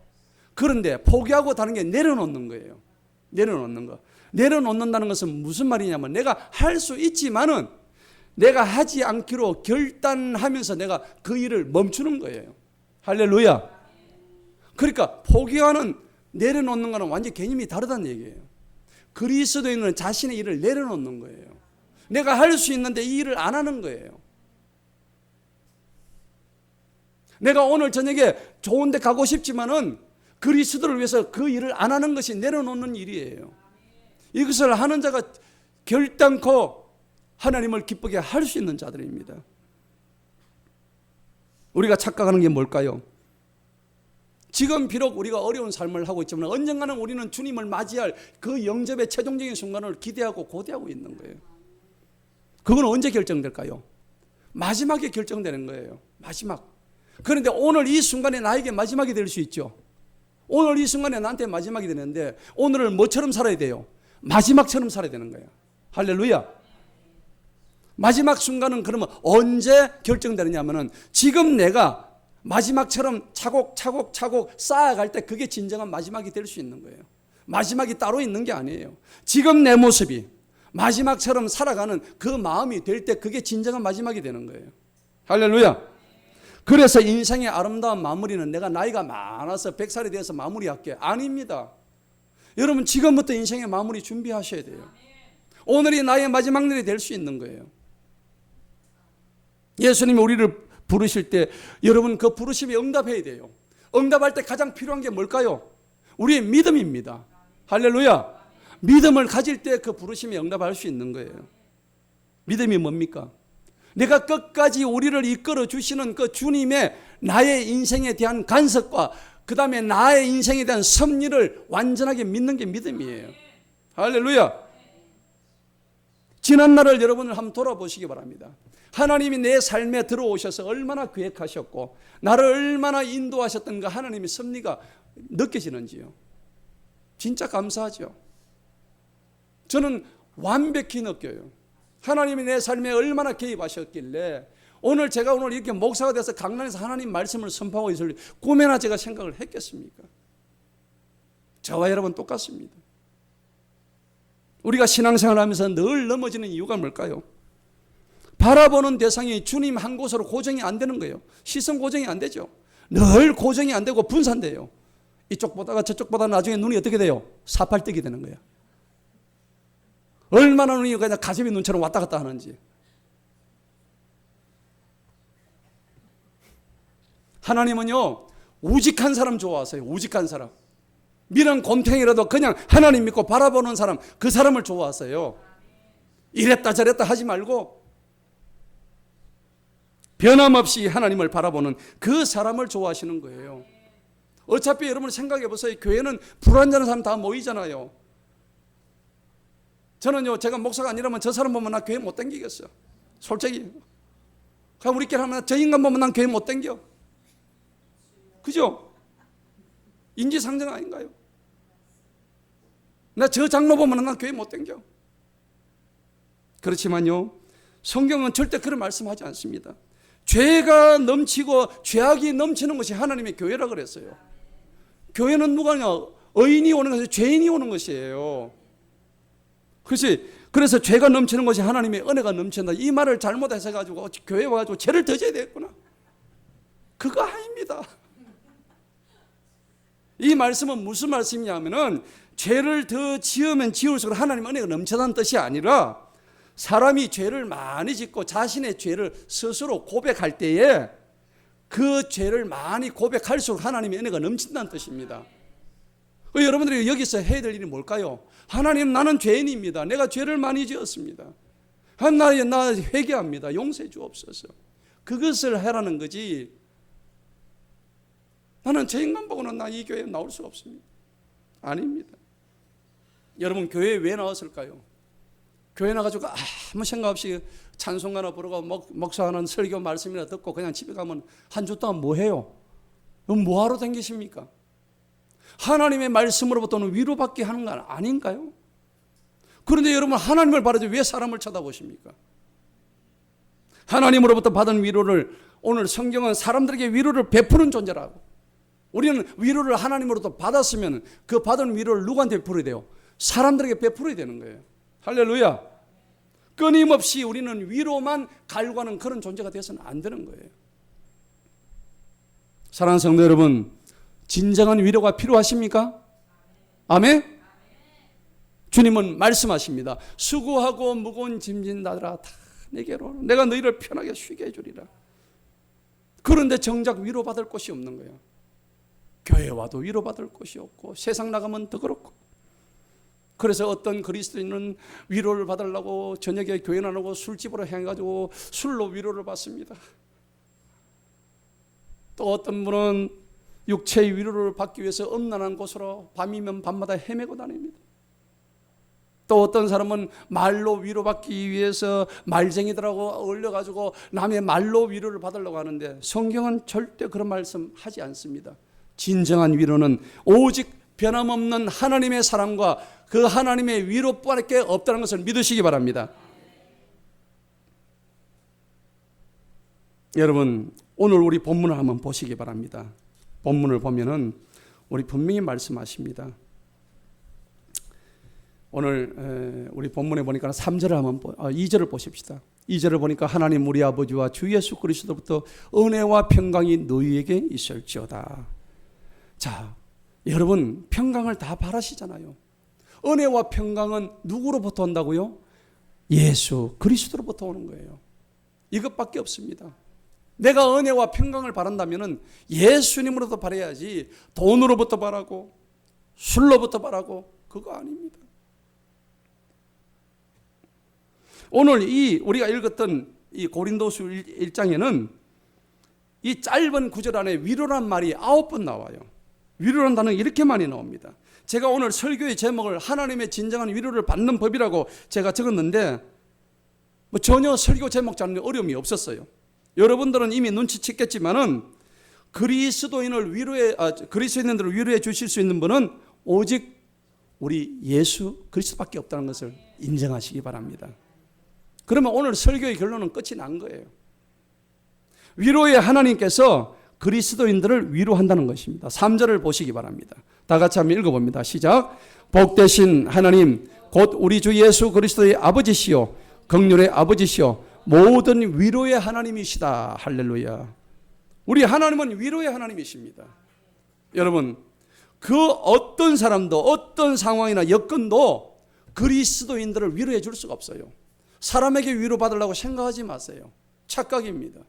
그런데 포기하고 다른 게 내려놓는 거예요. 내려놓는 거. 내려놓는다는 것은 무슨 말이냐면 내가 할 수 있지만은 내가 하지 않기로 결단하면서 내가 그 일을 멈추는 거예요. 할렐루야. 그러니까 포기하는, 내려놓는 거는 완전히 개념이 다르다는 얘기예요. 그리스도인은 자신의 일을 내려놓는 거예요. 내가 할 수 있는데 이 일을 안 하는 거예요. 내가 오늘 저녁에 좋은 데 가고 싶지만은 그리스도를 위해서 그 일을 안 하는 것이 내려놓는 일이에요. 이것을 하는 자가 결단코 하나님을 기쁘게 할 수 있는 자들입니다. 우리가 착각하는 게 뭘까요? 지금 비록 우리가 어려운 삶을 하고 있지만 언젠가는 우리는 주님을 맞이할 그 영접의 최종적인 순간을 기대하고 고대하고 있는 거예요. 그건 언제 결정될까요? 마지막에 결정되는 거예요. 마지막. 그런데 오늘 이 순간에 나에게 마지막이 될 수 있죠. 오늘 이 순간에 나한테 마지막이 되는데 오늘을 뭐처럼 살아야 돼요? 마지막처럼 살아야 되는 거예요. 할렐루야. 마지막 순간은 그러면 언제 결정되느냐 하면은 지금 내가 마지막처럼 차곡차곡 쌓아갈 때 그게 진정한 마지막이 될 수 있는 거예요. 마지막이 따로 있는 게 아니에요. 지금 내 모습이 마지막처럼 살아가는 그 마음이 될 때 그게 진정한 마지막이 되는 거예요. 할렐루야. 그래서 인생의 아름다운 마무리는 내가 나이가 많아서 100살이 되어서 마무리할게 아닙니다. 여러분 지금부터 인생의 마무리 준비하셔야 돼요. 오늘이 나의 마지막 날이 될 수 있는 거예요. 예수님이 우리를 부르실 때 여러분 그 부르심에 응답해야 돼요. 응답할 때 가장 필요한 게 뭘까요? 우리의 믿음입니다. 할렐루야. 믿음을 가질 때 그 부르심에 응답할 수 있는 거예요. 믿음이 뭡니까? 내가 끝까지 우리를 이끌어 주시는 그 주님의 나의 인생에 대한 간섭과 그 다음에 나의 인생에 대한 섭리를 완전하게 믿는 게 믿음이에요. 할렐루야. 지난 날을 여러분을 한번 돌아보시기 바랍니다. 하나님이 내 삶에 들어오셔서 얼마나 계획하셨고 나를 얼마나 인도하셨던가 하나님의 섭리가 느껴지는지요. 진짜 감사하죠. 저는 완벽히 느껴요. 하나님이 내 삶에 얼마나 개입하셨길래 오늘 제가 오늘 이렇게 목사가 돼서 강단에서 하나님 말씀을 선포하고 있을 꿈에나 제가 생각을 했겠습니까? 저와 여러분 똑같습니다. 우리가 신앙생활을 하면서 늘 넘어지는 이유가 뭘까요? 바라보는 대상이 주님 한 곳으로 고정이 안 되는 거예요. 시선 고정이 안 되죠. 늘 고정이 안 되고 분산돼요. 이쪽 보다가 저쪽 보다가 나중에 눈이 어떻게 돼요? 사팔뜨기 되는 거예요. 얼마나 눈이 그냥 가재미 눈처럼 왔다 갔다 하는지. 하나님은요 우직한 사람 좋아하세요. 우직한 사람. 미련 곰탱이라도 그냥 하나님 믿고 바라보는 사람, 그 사람을 좋아하세요. 이랬다 저랬다 하지 말고 변함없이 하나님을 바라보는 그 사람을 좋아하시는 거예요. 어차피 여러분 생각해 보세요. 교회는 불완전한 사람 다 모이잖아요. 저는요 제가 목사가 아니라면 저 사람 보면 나 교회 못 다니겠어요. 솔직히. 우리끼리 하면 저 인간 보면 난 교회 못 다녀. 그죠? 인지상정 아닌가요? 나 저 장로 보면 난 교회 못 다녀. 그렇지만요 성경은 절대 그런 말씀하지 않습니다. 죄가 넘치고 죄악이 넘치는 것이 하나님의 교회라 그랬어요. 교회는 누가냐? 의인이 오는 것이 죄인이 오는 것이에요. 그래서 죄가 넘치는 것이 하나님의 은혜가 넘친다. 이 말을 잘못해서 가지고 교회 와가지고 죄를 더 져야 되겠구나. 그거 아닙니다. 이 말씀은 무슨 말씀이냐면은 죄를 더 지으면 지을수록 하나님 은혜가 넘쳐나는 뜻이 아니라 사람이 죄를 많이 짓고 자신의 죄를 스스로 고백할 때에 그 죄를 많이 고백할수록 하나님의 은혜가 넘친다는 뜻입니다. 여러분들이 여기서 해야 될 일이 뭘까요? 하나님 나는 죄인입니다. 내가 죄를 많이 지었습니다. 나 회개합니다. 용서해 주옵소서. 그것을 하라는 거지. 나는 제 인간 보고는 나 이 교회에 나올 수 없습니다. 아닙니다. 여러분 교회에 왜 나왔을까요? 교회 나가지고 아무 생각 없이 찬송가나 부르고 목사하는 설교 말씀이나 듣고 그냥 집에 가면 한 주 동안 뭐 해요? 뭐하러 다니십니까? 하나님의 말씀으로부터는 위로받게 하는 건 아닌가요? 그런데 여러분 하나님을 바라지 왜 사람을 쳐다보십니까? 하나님으로부터 받은 위로를 오늘 성경은 사람들에게 위로를 베푸는 존재라고. 우리는 위로를 하나님으로부터 받았으면 그 받은 위로를 누구한테 베풀어야 돼요? 사람들에게 베풀어야 되는 거예요. 할렐루야. 끊임없이 우리는 위로만 갈구하는 그런 존재가 되어서는 안 되는 거예요. 사랑하는 성도 여러분, 진정한 위로가 필요하십니까? 아멘? 주님은 말씀하십니다. 수고하고 무거운 짐진 자들아 다 내게로 내가 너희를 편하게 쉬게 해주리라. 그런데 정작 위로받을 곳이 없는 거예요. 교회 와도 위로받을 곳이 없고 세상 나가면 더 그렇고. 그래서 어떤 그리스도인은 위로를 받으려고 저녁에 교회 나누고 술집으로 해가지고 술로 위로를 받습니다. 또 어떤 분은 육체의 위로를 받기 위해서 음란한 곳으로 밤이면 밤마다 헤매고 다닙니다. 또 어떤 사람은 말로 위로받기 위해서 말쟁이들하고 어울려가지고 남의 말로 위로를 받으려고 하는데 성경은 절대 그런 말씀 하지 않습니다. 진정한 위로는 오직 변함없는 하나님의 사랑과 그 하나님의 위로밖에 없다는 것을 믿으시기 바랍니다. 여러분, 오늘 우리 본문을 한번 보시기 바랍니다. 본문을 보면은 우리 분명히 말씀하십니다. 오늘 우리 본문에 보니까 3절을 한번 2절을 보십시다. 2절을 보니까 하나님 우리 아버지와 주 예수 그리스도로부터 은혜와 평강이 너희에게 있을지어다. 자, 여러분 평강을 다 바라시잖아요. 은혜와 평강은 누구로부터 온다고요? 예수 그리스도로부터 오는 거예요. 이것밖에 없습니다. 내가 은혜와 평강을 바란다면 예수님으로부터 바라야지 돈으로부터 바라고 술로부터 바라고 그거 아닙니다. 오늘 우리가 읽었던 이 고린도서 1장에는 이 짧은 구절 안에 위로란 말이 9번 나와요. 위로란 단어가 이렇게 많이 나옵니다. 제가 오늘 설교의 제목을 하나님의 진정한 위로를 받는 법이라고 제가 적었는데 전혀 설교 제목 잡는 어려움이 없었어요. 여러분들은 이미 눈치챘겠지만은 그리스도인들을 위로해 주실 수 있는 분은 오직 우리 예수 그리스도밖에 없다는 것을 인정하시기 바랍니다. 그러면 오늘 설교의 결론은 끝이 난 거예요. 위로의 하나님께서 그리스도인들을 위로한다는 것입니다. 3절을 보시기 바랍니다. 다 같이 한번 읽어봅니다. 시작. 복되신 하나님 곧 우리 주 예수 그리스도의 아버지시요 긍휼의 아버지시요 모든 위로의 하나님이시다. 할렐루야. 우리 하나님은 위로의 하나님이십니다. 여러분, 그 어떤 사람도 어떤 상황이나 여건도 그리스도인들을 위로해 줄 수가 없어요. 사람에게 위로받으려고 생각하지 마세요. 착각입니다.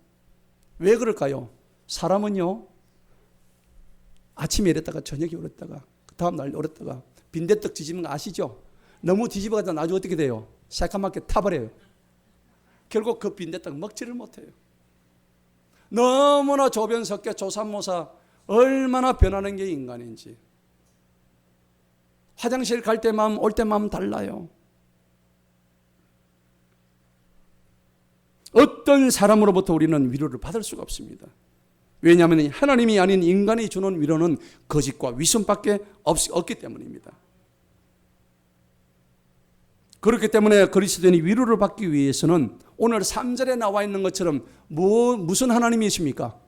왜 그럴까요? 사람은요, 아침에 이랬다가 저녁에 오랬다가 그 다음날 오랬다가 빈대떡 뒤집는 거 아시죠? 너무 뒤집어가다 나중에 어떻게 돼요? 새까맣게 타버려요. 결국 그 빈대떡 먹지를 못해요. 너무나 조변석계 조삼모사 얼마나 변하는 게 인간인지. 화장실 갈 때 마음 올 때 마음 달라요. 어떤 사람으로부터 우리는 위로를 받을 수가 없습니다. 왜냐하면 하나님이 아닌 인간이 주는 위로는 거짓과 위선밖에 없기 때문입니다. 그렇기 때문에 그리스도인이 위로를 받기 위해서는 오늘 3절에 나와 있는 것처럼 무슨 하나님이십니까?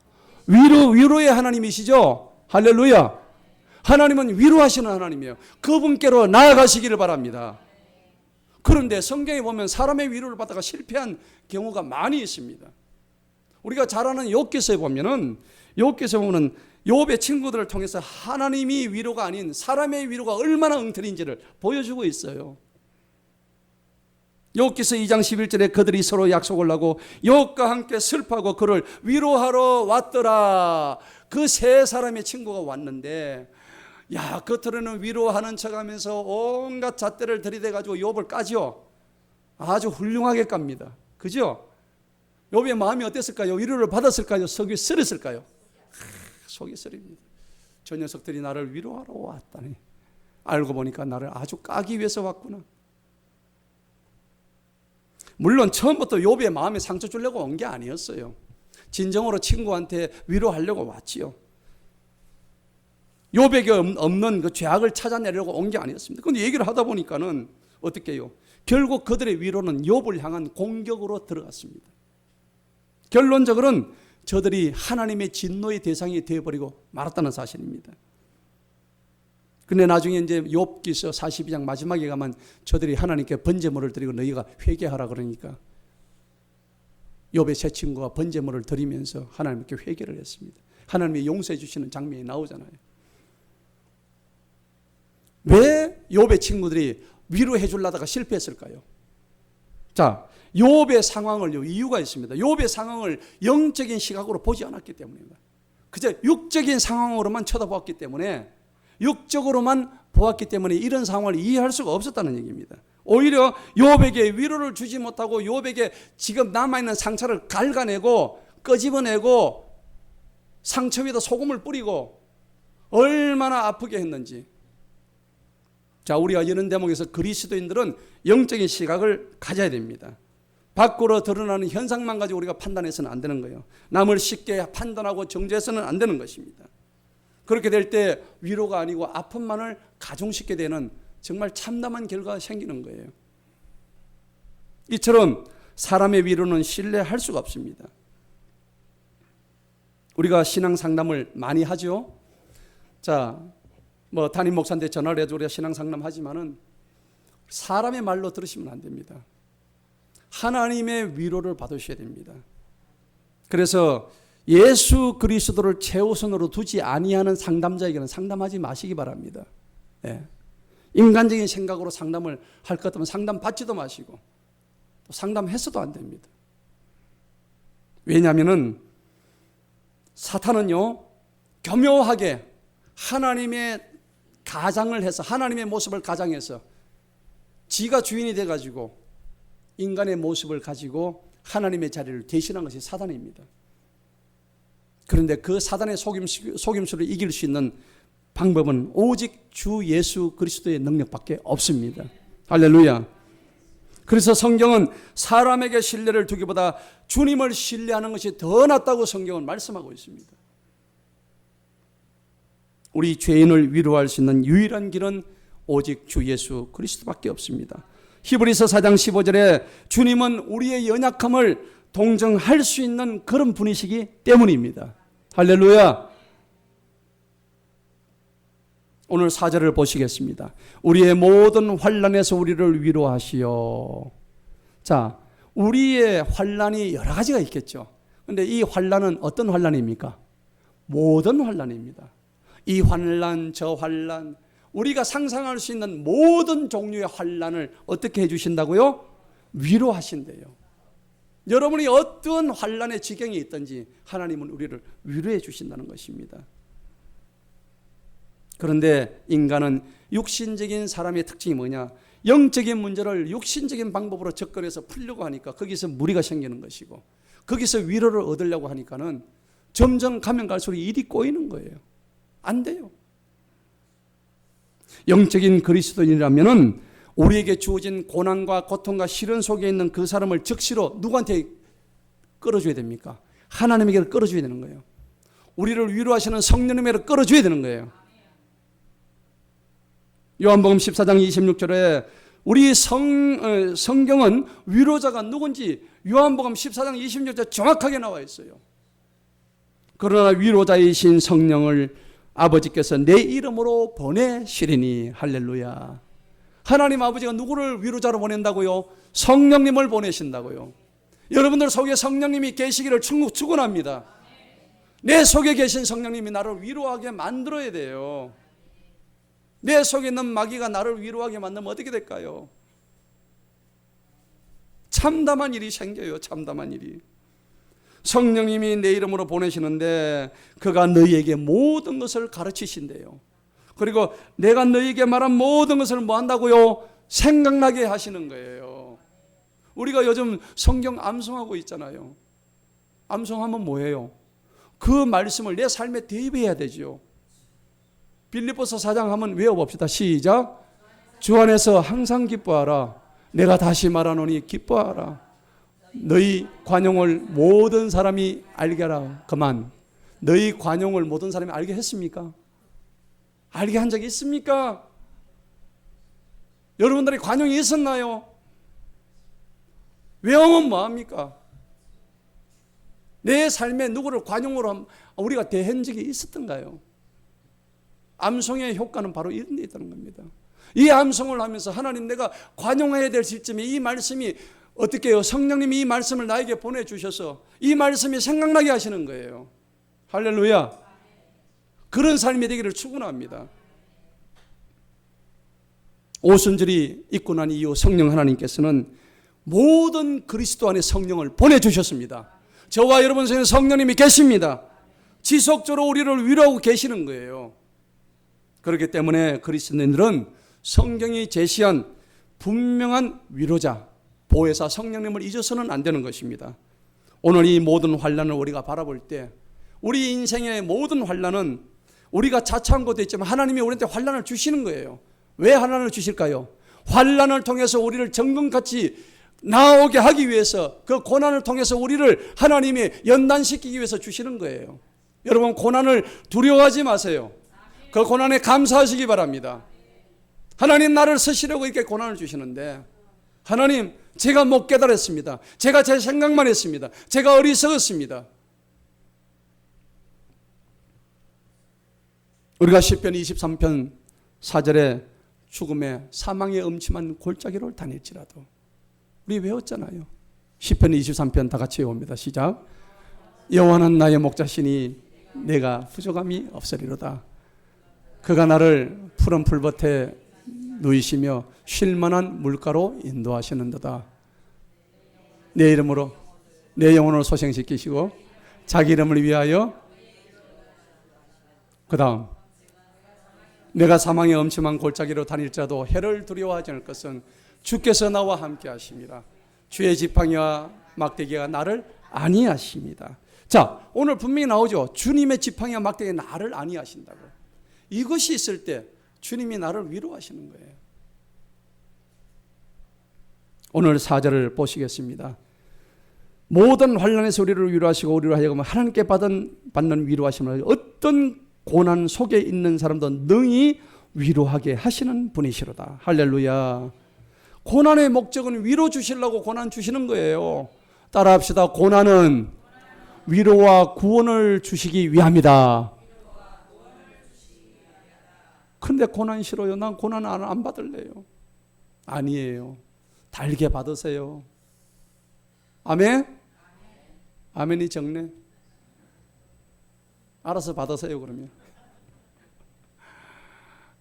위로의 하나님이시죠? 할렐루야. 하나님은 위로하시는 하나님이에요. 그분께로 나아가시기를 바랍니다. 그런데 성경에 보면 사람의 위로를 받다가 실패한 경우가 많이 있습니다. 우리가 잘 아는 욥기서에 보면은 욥의 친구들을 통해서 하나님이 위로가 아닌 사람의 위로가 얼마나 엉터리인지를 보여주고 있어요. 욥기서 2장 11절에 그들이 서로 약속을 하고 욥과 함께 슬퍼하고 그를 위로하러 왔더라. 그 세 사람의 친구가 왔는데 겉으로는 위로하는 척하면서 온갖 잣대를 들이대가지고 욥을 까죠. 아주 훌륭하게 깝니다. 그죠? 욥의 마음이 어땠을까요? 위로를 받았을까요? 속이 쓰렸을까요? 속이 쓰립니다. 저 녀석들이 나를 위로하러 왔다니. 알고 보니까 나를 아주 까기 위해서 왔구나. 물론 처음부터 욥의 마음에 상처 주려고 온 게 아니었어요. 진정으로 친구한테 위로하려고 왔지요. 욥에게 없는 그 죄악을 찾아내려고 온 게 아니었습니다. 그런데 얘기를 하다 보니까는 어떻게 해요? 결국 그들의 위로는 욥을 향한 공격으로 들어갔습니다. 결론적으로는 저들이 하나님의 진노의 대상이 되어버리고 말았다는 사실입니다. 근데 나중에 이제 욥기서 42장 마지막에 가면 저들이 하나님께 번제물을 드리고 너희가 회개하라 그러니까 욥의 세 친구가 번제물을 드리면서 하나님께 회개를 했습니다. 하나님이 용서해 주시는 장면이 나오잖아요. 왜 욥의 친구들이 위로해 주려다가 실패했을까요? 자, 욥의 상황을 이유가 있습니다. 욥의 상황을 영적인 시각으로 보지 않았기 때문입니다. 그저 육적인 상황으로만 쳐다보았기 때문에, 육적으로만 보았기 때문에 이런 상황을 이해할 수가 없었다는 얘기입니다. 오히려 욥에게 위로를 주지 못하고 욥에게 지금 남아있는 상처를 갉아내고 끄집어내고 상처 위에다 소금을 뿌리고 얼마나 아프게 했는지. 자, 우리가 이런 대목에서 그리스도인들은 영적인 시각을 가져야 됩니다. 밖으로 드러나는 현상만 가지고 우리가 판단해서는 안 되는 거예요. 남을 쉽게 판단하고 정죄해서는 안 되는 것입니다. 그렇게 될 때 위로가 아니고 아픔만을 가중시키게 되는 정말 참담한 결과가 생기는 거예요. 이처럼 사람의 위로는 신뢰할 수가 없습니다. 우리가 신앙 상담을 많이 하죠. 자, 담임 목사한테 전화를 해서 우리가 신앙 상담하지만은 사람의 말로 들으시면 안 됩니다. 하나님의 위로를 받으셔야 됩니다. 그래서 예수 그리스도를 최우선으로 두지 아니하는 상담자에게는 상담하지 마시기 바랍니다. 네. 인간적인 생각으로 상담을 할 것 같으면 상담 받지도 마시고 또 상담했어도 안 됩니다. 왜냐하면 사탄은요, 교묘하게 하나님의 가장을 해서, 하나님의 모습을 가장해서 지가 주인이 돼가지고 인간의 모습을 가지고 하나님의 자리를 대신한 것이 사단입니다. 그런데 그 사단의 속임수를 이길 수 있는 방법은 오직 주 예수 그리스도의 능력밖에 없습니다. 할렐루야. 그래서 성경은 사람에게 신뢰를 두기보다 주님을 신뢰하는 것이 더 낫다고 성경은 말씀하고 있습니다. 우리 죄인을 위로할 수 있는 유일한 길은 오직 주 예수 그리스도밖에 없습니다. 히브리서 4장 15절에 주님은 우리의 연약함을 동정할 수 있는 그런 분이시기 때문입니다. 할렐루야. 오늘 4절을 보시겠습니다. 우리의 모든 환난에서 우리를 위로하시오. 자, 우리의 환난이 여러 가지가 있겠죠. 그런데 이 환난은 어떤 환난입니까? 모든 환난입니다. 이 환난, 저 환난, 우리가 상상할 수 있는 모든 종류의 환난을 어떻게 해주신다고요? 위로하신대요. 여러분이 어떤 환난의 지경에 있든지 하나님은 우리를 위로해 주신다는 것입니다. 그런데 인간은 육신적인 사람의 특징이 뭐냐? 영적인 문제를 육신적인 방법으로 접근해서 풀려고 하니까 거기서 무리가 생기는 것이고, 거기서 위로를 얻으려고 하니까는 점점 가면 갈수록 일이 꼬이는 거예요. 안 돼요. 영적인 그리스도인이라면은 우리에게 주어진 고난과 고통과 시련 속에 있는 그 사람을 즉시로 누구한테 끌어줘야 됩니까? 하나님에게 끌어줘야 되는 거예요. 우리를 위로하시는 성령님에게 끌어줘야 되는 거예요. 요한복음 14장 26절에 우리 성경은 위로자가 누군지 요한복음 14장 26절에 정확하게 나와 있어요. 그러나 위로자이신 성령을 아버지께서 내 이름으로 보내시리니. 할렐루야. 하나님 아버지가 누구를 위로자로 보낸다고요? 성령님을 보내신다고요. 여러분들 속에 성령님이 계시기를 축원합니다. 내 속에 계신 성령님이 나를 위로하게 만들어야 돼요. 내 속에 있는 마귀가 나를 위로하게 만들면 어떻게 될까요? 참담한 일이 생겨요. 참담한 일이. 성령님이 내 이름으로 보내시는데 그가 너희에게 모든 것을 가르치신대요. 그리고 내가 너희에게 말한 모든 것을 뭐 한다고요? 생각나게 하시는 거예요. 우리가 요즘 성경 암송하고 있잖아요. 암송하면 뭐예요? 그 말씀을 내 삶에 대입해야 되죠. 빌립보서 4장 한번 외워봅시다. 시작. 주 안에서 항상 기뻐하라. 내가 다시 말하노니 기뻐하라. 너희 관용을 모든 사람이 알게 하라. 그만. 너희 관용을 모든 사람이 알게 했습니까? 알게 한 적이 있습니까? 여러분들의 관용이 있었나요? 외우면 뭐합니까? 내 삶에 누구를 관용으로 우리가 대한 적이 있었던가요? 암송의 효과는 바로 이런 데 있다는 겁니다. 이 암송을 하면서 하나님 내가 관용해야 될 시점에 이 말씀이 어떻게 해요? 성령님이 이 말씀을 나에게 보내주셔서 이 말씀이 생각나게 하시는 거예요. 할렐루야. 그런 삶이 되기를 축원합니다. 오순절이 있고 난 이후 성령 하나님께서는 모든 그리스도 안에 성령을 보내주셨습니다. 저와 여러분 속에 성령님이 계십니다. 지속적으로 우리를 위로하고 계시는 거예요. 그렇기 때문에 그리스도인들은 성경이 제시한 분명한 위로자, 보혜사 성령님을 잊어서는 안 되는 것입니다. 오늘 이 모든 환난을 우리가 바라볼 때 우리 인생의 모든 환난은 우리가 자처한 것도 있지만 하나님이 우리한테 환난을 주시는 거예요. 왜 환난을 주실까요? 환난을 통해서 우리를 정금같이 나오게 하기 위해서, 그 고난을 통해서 우리를 하나님이 연단시키기 위해서 주시는 거예요. 여러분, 고난을 두려워하지 마세요. 그 고난에 감사하시기 바랍니다. 하나님 나를 쓰시려고 이렇게 고난을 주시는데, 하나님 제가 못 깨달았습니다. 제가 제 생각만 했습니다. 제가 어리석었습니다. 우리가 시편 23편 4절에 죽음의 사망의 음침한 골짜기를 다닐지라도, 우리 외웠잖아요. 시편 23편 다 같이 외웁니다. 시작. 여호와는 나의 목자시니 내가 부족함이 없으리로다. 그가 나를 푸른 풀밭에 누이시며 쉴만한 물가로 인도하시는도다. 내 이름으로 내 영혼을 소생시키시고 자기 이름을 위하여, 그 다음 내가 사망의 엄침한 골짜기로 다닐지라도 해를 두려워하지 않을 것은 주께서 나와 함께 하십니다. 주의 지팡이와 막대기가 나를 안위하십니다. 자, 오늘 분명히 나오죠. 주님의 지팡이와 막대기가 나를 안위하신다고. 이것이 있을 때 주님이 나를 위로하시는 거예요. 오늘 4절을 보시겠습니다. 모든 환난에서 우리를 위로하시고 우리로 하여금 하나님께 받는 위로하심을 어떤 고난 속에 있는 사람도 능히 위로하게 하시는 분이시로다. 할렐루야. 고난의 목적은 위로 주시려고 고난 주시는 거예요. 따라합시다. 고난은 위로와 구원을 주시기 위함이다. 근데 고난 싫어요. 난 고난 안 받을래요. 아니에요. 달게 받으세요. 아멘? 아멘이 적네. 알아서 받으세요 그러면.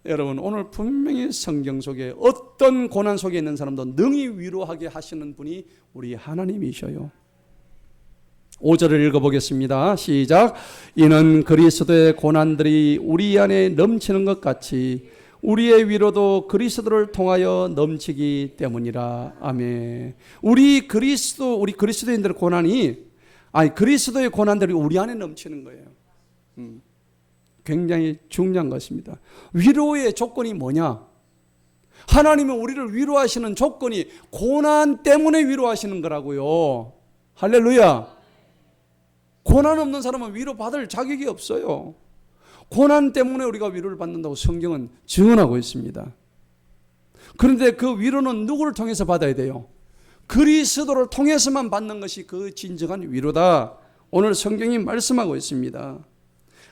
여러분, 오늘 분명히 성경 속에 어떤 고난 속에 있는 사람도 능히 위로하게 하시는 분이 우리 하나님이셔요. 5절을 읽어보겠습니다. 시작. 이는 그리스도의 고난들이 우리 안에 넘치는 것 같이 우리의 위로도 그리스도를 통하여 넘치기 때문이라. 아멘. 우리 그리스도인들의 고난이, 그리스도의 고난들이 우리 안에 넘치는 거예요. 굉장히 중요한 것입니다. 위로의 조건이 뭐냐? 하나님은 우리를 위로하시는 조건이 고난 때문에 위로하시는 거라고요. 할렐루야. 고난 없는 사람은 위로받을 자격이 없어요. 고난 때문에 우리가 위로를 받는다고 성경은 증언하고 있습니다. 그런데 그 위로는 누구를 통해서 받아야 돼요? 그리스도를 통해서만 받는 것이 그 진정한 위로다. 오늘 성경이 말씀하고 있습니다.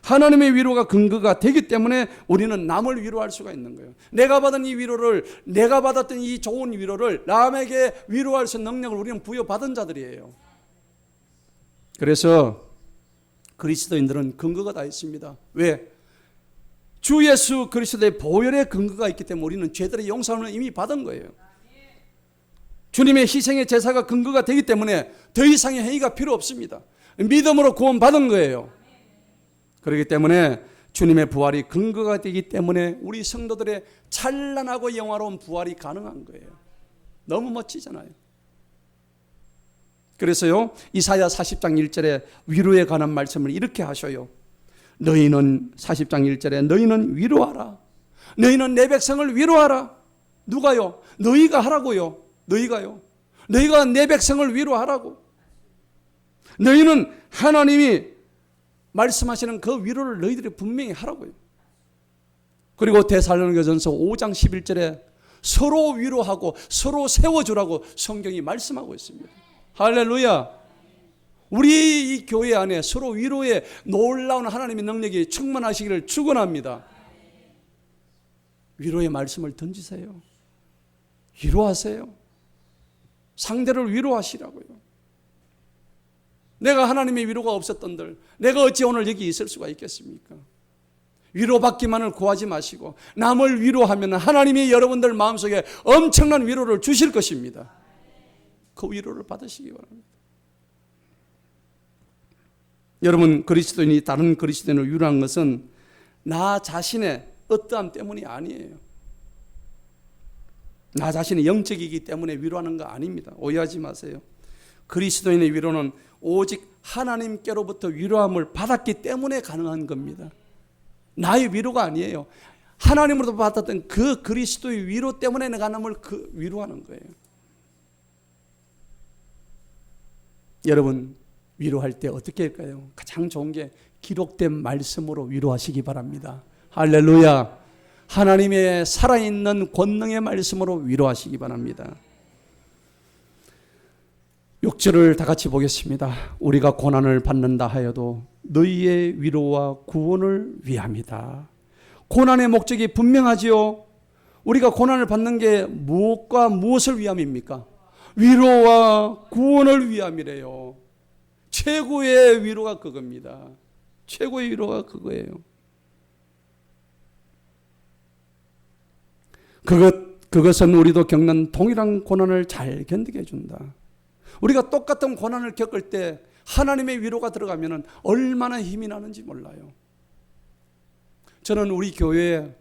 하나님의 위로가 근거가 되기 때문에 우리는 남을 위로할 수가 있는 거예요. 내가 받은 이 위로를, 내가 받았던 이 좋은 위로를 남에게 위로할 수 있는 능력을 우리는 부여받은 자들이에요. 그래서 그리스도인들은 근거가 다 있습니다. 왜? 주 예수 그리스도의 보혈의 근거가 있기 때문에 우리는 죄들의 용서를 이미 받은 거예요. 주님의 희생의 제사가 근거가 되기 때문에 더 이상의 행위가 필요 없습니다. 믿음으로 구원받은 거예요. 그렇기 때문에 주님의 부활이 근거가 되기 때문에 우리 성도들의 찬란하고 영화로운 부활이 가능한 거예요. 너무 멋지잖아요. 그래서요, 이사야 40장 1절에 위로에 관한 말씀을 이렇게 하셔요. 너희는 40장 1절에 너희는 위로하라. 너희는 내 백성을 위로하라. 누가요? 너희가 하라고요. 너희가요. 너희가 내 백성을 위로하라고. 너희는 하나님이 말씀하시는 그 위로를 너희들이 분명히 하라고요. 그리고 데살로니가전서 5장 11절에 서로 위로하고 서로 세워주라고 성경이 말씀하고 있습니다. 할렐루야. 우리 이 교회 안에 서로 위로에 놀라운 하나님의 능력이 충만하시기를 축원합니다. 위로의 말씀을 던지세요. 위로하세요. 상대를 위로하시라고요. 내가 하나님의 위로가 없었던들 내가 어찌 오늘 여기 있을 수가 있겠습니까? 위로받기만을 구하지 마시고 남을 위로하면 하나님이 여러분들 마음속에 엄청난 위로를 주실 것입니다. 그 위로를 받으시기 바랍니다. 여러분, 그리스도인이 다른 그리스도인을 위로한 것은 나 자신의 어떠함 때문이 아니에요. 나 자신이 영적이기 때문에 위로하는 거 아닙니다. 오해하지 마세요. 그리스도인의 위로는 오직 하나님께로부터 위로함을 받았기 때문에 가능한 겁니다. 나의 위로가 아니에요. 하나님으로부터 받았던 그 그리스도의 위로 때문에 내가 남을 위로하는 거예요. 여러분, 위로할 때 어떻게 할까요? 가장 좋은 게 기록된 말씀으로 위로하시기 바랍니다. 할렐루야. 하나님의 살아있는 권능의 말씀으로 위로하시기 바랍니다. 6절을 다 같이 보겠습니다. 우리가 고난을 받는다 하여도 너희의 위로와 구원을 위함이다. 고난의 목적이 분명하지요. 우리가 고난을 받는 게 무엇과 무엇을 위함입니까? 위로와 구원을 위함이래요. 최고의 위로가 그겁니다. 최고의 위로가 그거예요. 그것은 우리도 겪는 동일한 고난을 잘 견디게 해준다. 우리가 똑같은 고난을 겪을 때 하나님의 위로가 들어가면 얼마나 힘이 나는지 몰라요. 저는 우리 교회에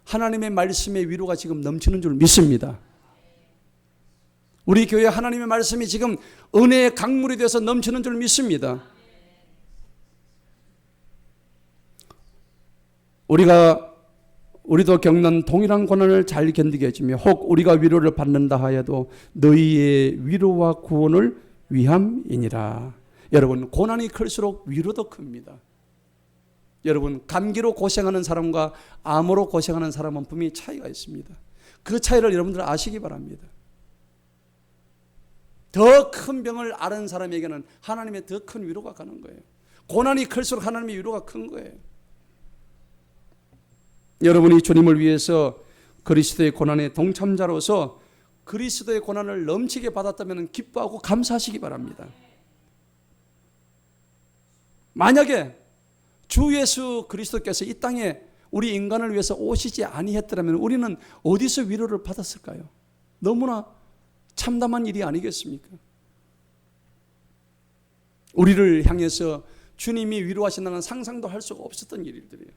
하나님의 말씀의 위로가 지금 넘치는 줄 믿습니다. 우리 교회에 하나님의 말씀이 지금 은혜의 강물이 돼서 넘치는 줄 믿습니다. 우리도 겪는 동일한 고난을 잘 견디게 해주며 혹 우리가 위로를 받는다 하여도 너희의 위로와 구원을 위함이니라. 여러분, 고난이 클수록 위로도 큽니다. 여러분, 감기로 고생하는 사람과 암으로 고생하는 사람은 분명히 차이가 있습니다. 그 차이를 여러분들 아시기 바랍니다. 더 큰 병을 앓은 사람에게는 하나님의 더 큰 위로가 가는 거예요. 고난이 클수록 하나님의 위로가 큰 거예요. 여러분이 주님을 위해서 그리스도의 고난의 동참자로서 그리스도의 고난을 넘치게 받았다면 기뻐하고 감사하시기 바랍니다. 만약에 주 예수 그리스도께서 이 땅에 우리 인간을 위해서 오시지 아니했더라면 우리는 어디서 위로를 받았을까요? 너무나 참담한 일이 아니겠습니까? 우리를 향해서 주님이 위로하신다는 상상도 할 수가 없었던 일들이에요.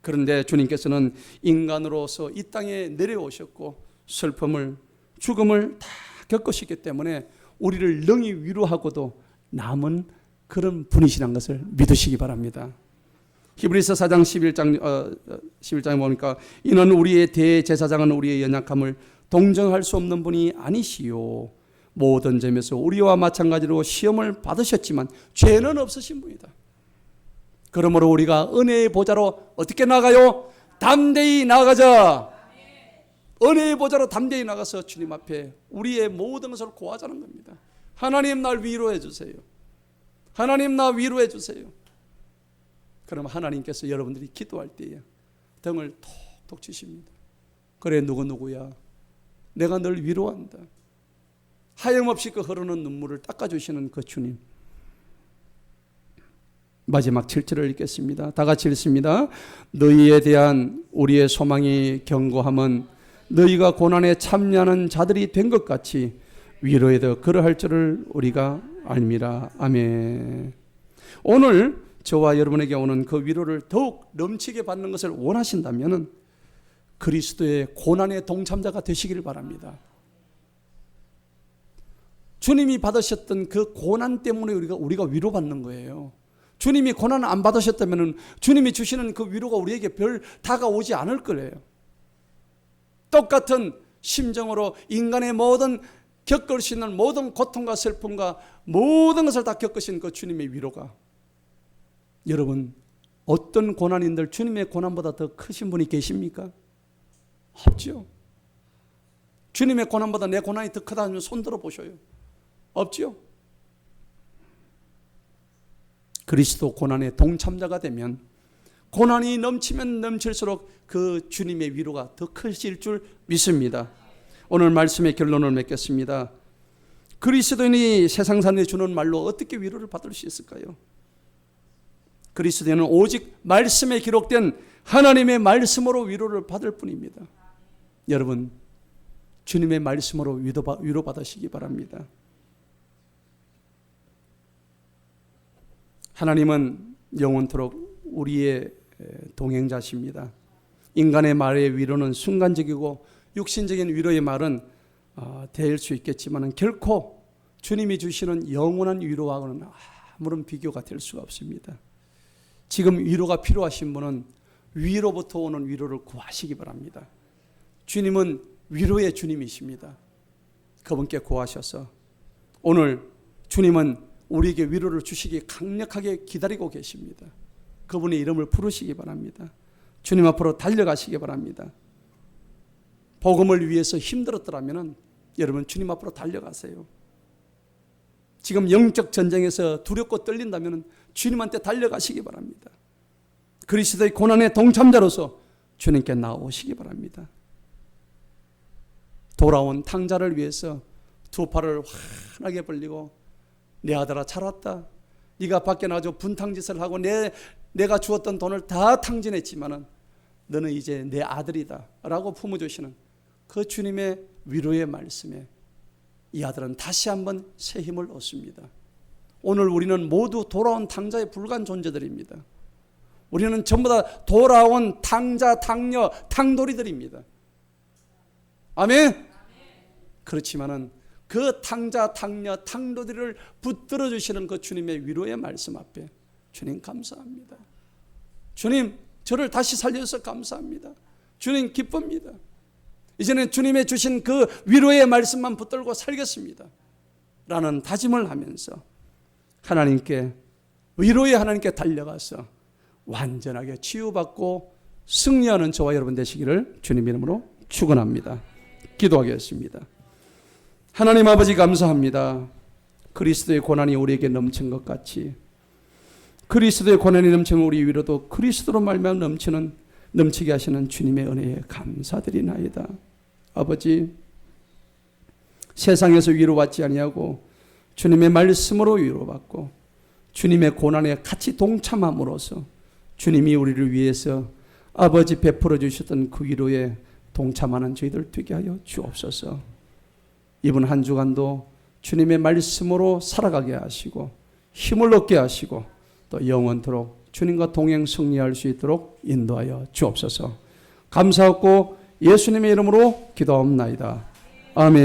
그런데 주님께서는 인간으로서 이 땅에 내려오셨고 슬픔을, 죽음을 다 겪으셨기 때문에 우리를 능히 위로하고도 남은 그런 분이시라는 것을 믿으시기 바랍니다. 히브리서 4장 11장에 보니까 이는 우리의 대제사장은 우리의 연약함을 동정할 수 없는 분이 아니시요 모든 점에서 우리와 마찬가지로 시험을 받으셨지만 죄는 없으신 분이다. 그러므로 우리가 은혜의 보좌로 어떻게 나가요? 담대히 나가자. 은혜의 보좌로 담대히 나가서 주님 앞에 우리의 모든 것을 고하자는 겁니다. 하나님 날 위로해 주세요. 하나님 나 위로해 주세요. 그럼 하나님께서 여러분들이 기도할 때에 등을 톡톡 치십니다. 그래 누구야? 내가 널 위로한다. 하염없이 그 흐르는 눈물을 닦아주시는 그 주님. 마지막 7절을 읽겠습니다. 다 같이 읽습니다. 너희에 대한 우리의 소망이 견고함은 너희가 고난에 참여하는 자들이 된 것 같이 위로에도 그러할 줄을 우리가 알미라. 아멘. 오늘 저와 여러분에게 오는 그 위로를 더욱 넘치게 받는 것을 원하신다면 그리스도의 고난의 동참자가 되시기를 바랍니다. 주님이 받으셨던 그 고난 때문에 우리가 위로받는 거예요. 주님이 고난을 안 받으셨다면 주님이 주시는 그 위로가 우리에게 별 다가오지 않을 거예요. 똑같은 심정으로 인간의 모든 겪을 수 있는 모든 고통과 슬픔과 모든 것을 다 겪으신 그 주님의 위로가, 여러분 어떤 고난인들 주님의 고난보다 더 크신 분이 계십니까? 없죠. 주님의 고난보다 내 고난이 더 크다 하면 손들어 보셔요. 없죠. 그리스도 고난의 동참자가 되면 고난이 넘치면 넘칠수록 그 주님의 위로가 더 크실 줄 믿습니다. 오늘 말씀의 결론을 맺겠습니다. 그리스도인이 세상사람이 주는 말로 어떻게 위로를 받을 수 있을까요? 그리스도인은 오직 말씀에 기록된 하나님의 말씀으로 위로를 받을 뿐입니다. 여러분 주님의 말씀으로 위로받으시기 바랍니다. 하나님은 영원토록 우리의 동행자십니다. 인간의 말의 위로는 순간적이고 육신적인 위로의 말은 될 수 있겠지만 결코 주님이 주시는 영원한 위로와는 아무런 비교가 될 수가 없습니다. 지금 위로가 필요하신 분은 위로부터 오는 위로를 구하시기 바랍니다. 주님은 위로의 주님이십니다. 그분께 구하셔서 오늘 주님은 우리에게 위로를 주시기 강력하게 기다리고 계십니다. 그분의 이름을 부르시기 바랍니다. 주님 앞으로 달려가시기 바랍니다. 복음을 위해서 힘들었더라면 여러분 주님 앞으로 달려가세요. 지금 영적 전쟁에서 두렵고 떨린다면 주님한테 달려가시기 바랍니다. 그리스도의 고난의 동참자로서 주님께 나오시기 바랍니다. 돌아온 탕자를 위해서 두 팔을 환하게 벌리고 내 아들아 잘 왔다. 네가 밖에 나가서 분탕짓을 하고 내가 주었던 돈을 다 탕진했지만은 너는 이제 내 아들이다 라고 품어주시는 그 주님의 위로의 말씀에 이 아들은 다시 한번 새 힘을 얻습니다. 오늘 우리는 모두 돌아온 탕자에 불과한 존재들입니다. 우리는 전부 다 돌아온 탕자, 탕녀, 탕돌이들입니다. 아멘? 그렇지만은 그 탕자, 탕녀, 탕돌이를 붙들어 주시는 그 주님의 위로의 말씀 앞에 주님 감사합니다. 주님 저를 다시 살려주셔서 감사합니다. 주님 기쁩니다. 이제는 주님의 주신 그 위로의 말씀만 붙들고 살겠습니다 라는 다짐을 하면서 하나님께, 위로의 하나님께 달려가서 완전하게 치유받고 승리하는 저와 여러분 되시기를 주님 이름으로 축원합니다. 기도하겠습니다. 하나님 아버지 감사합니다. 그리스도의 고난이 우리에게 넘친 것 같이 그리스도의 고난이 넘치는 우리 위로도 그리스도로 말미암아 넘치게 하시는 주님의 은혜에 감사드리나이다. 아버지, 세상에서 위로받지 아니하고 주님의 말씀으로 위로받고 주님의 고난에 같이 동참함으로써 주님이 우리를 위해서 아버지 베풀어 주셨던 그 위로에 동참하는 저희들 되게 하여 주옵소서. 이번 한 주간도 주님의 말씀으로 살아가게 하시고 힘을 얻게 하시고 또 영원토록 주님과 동행 승리할 수 있도록 인도하여 주옵소서. 감사하고 예수님의 이름으로 기도합나이다. 아멘.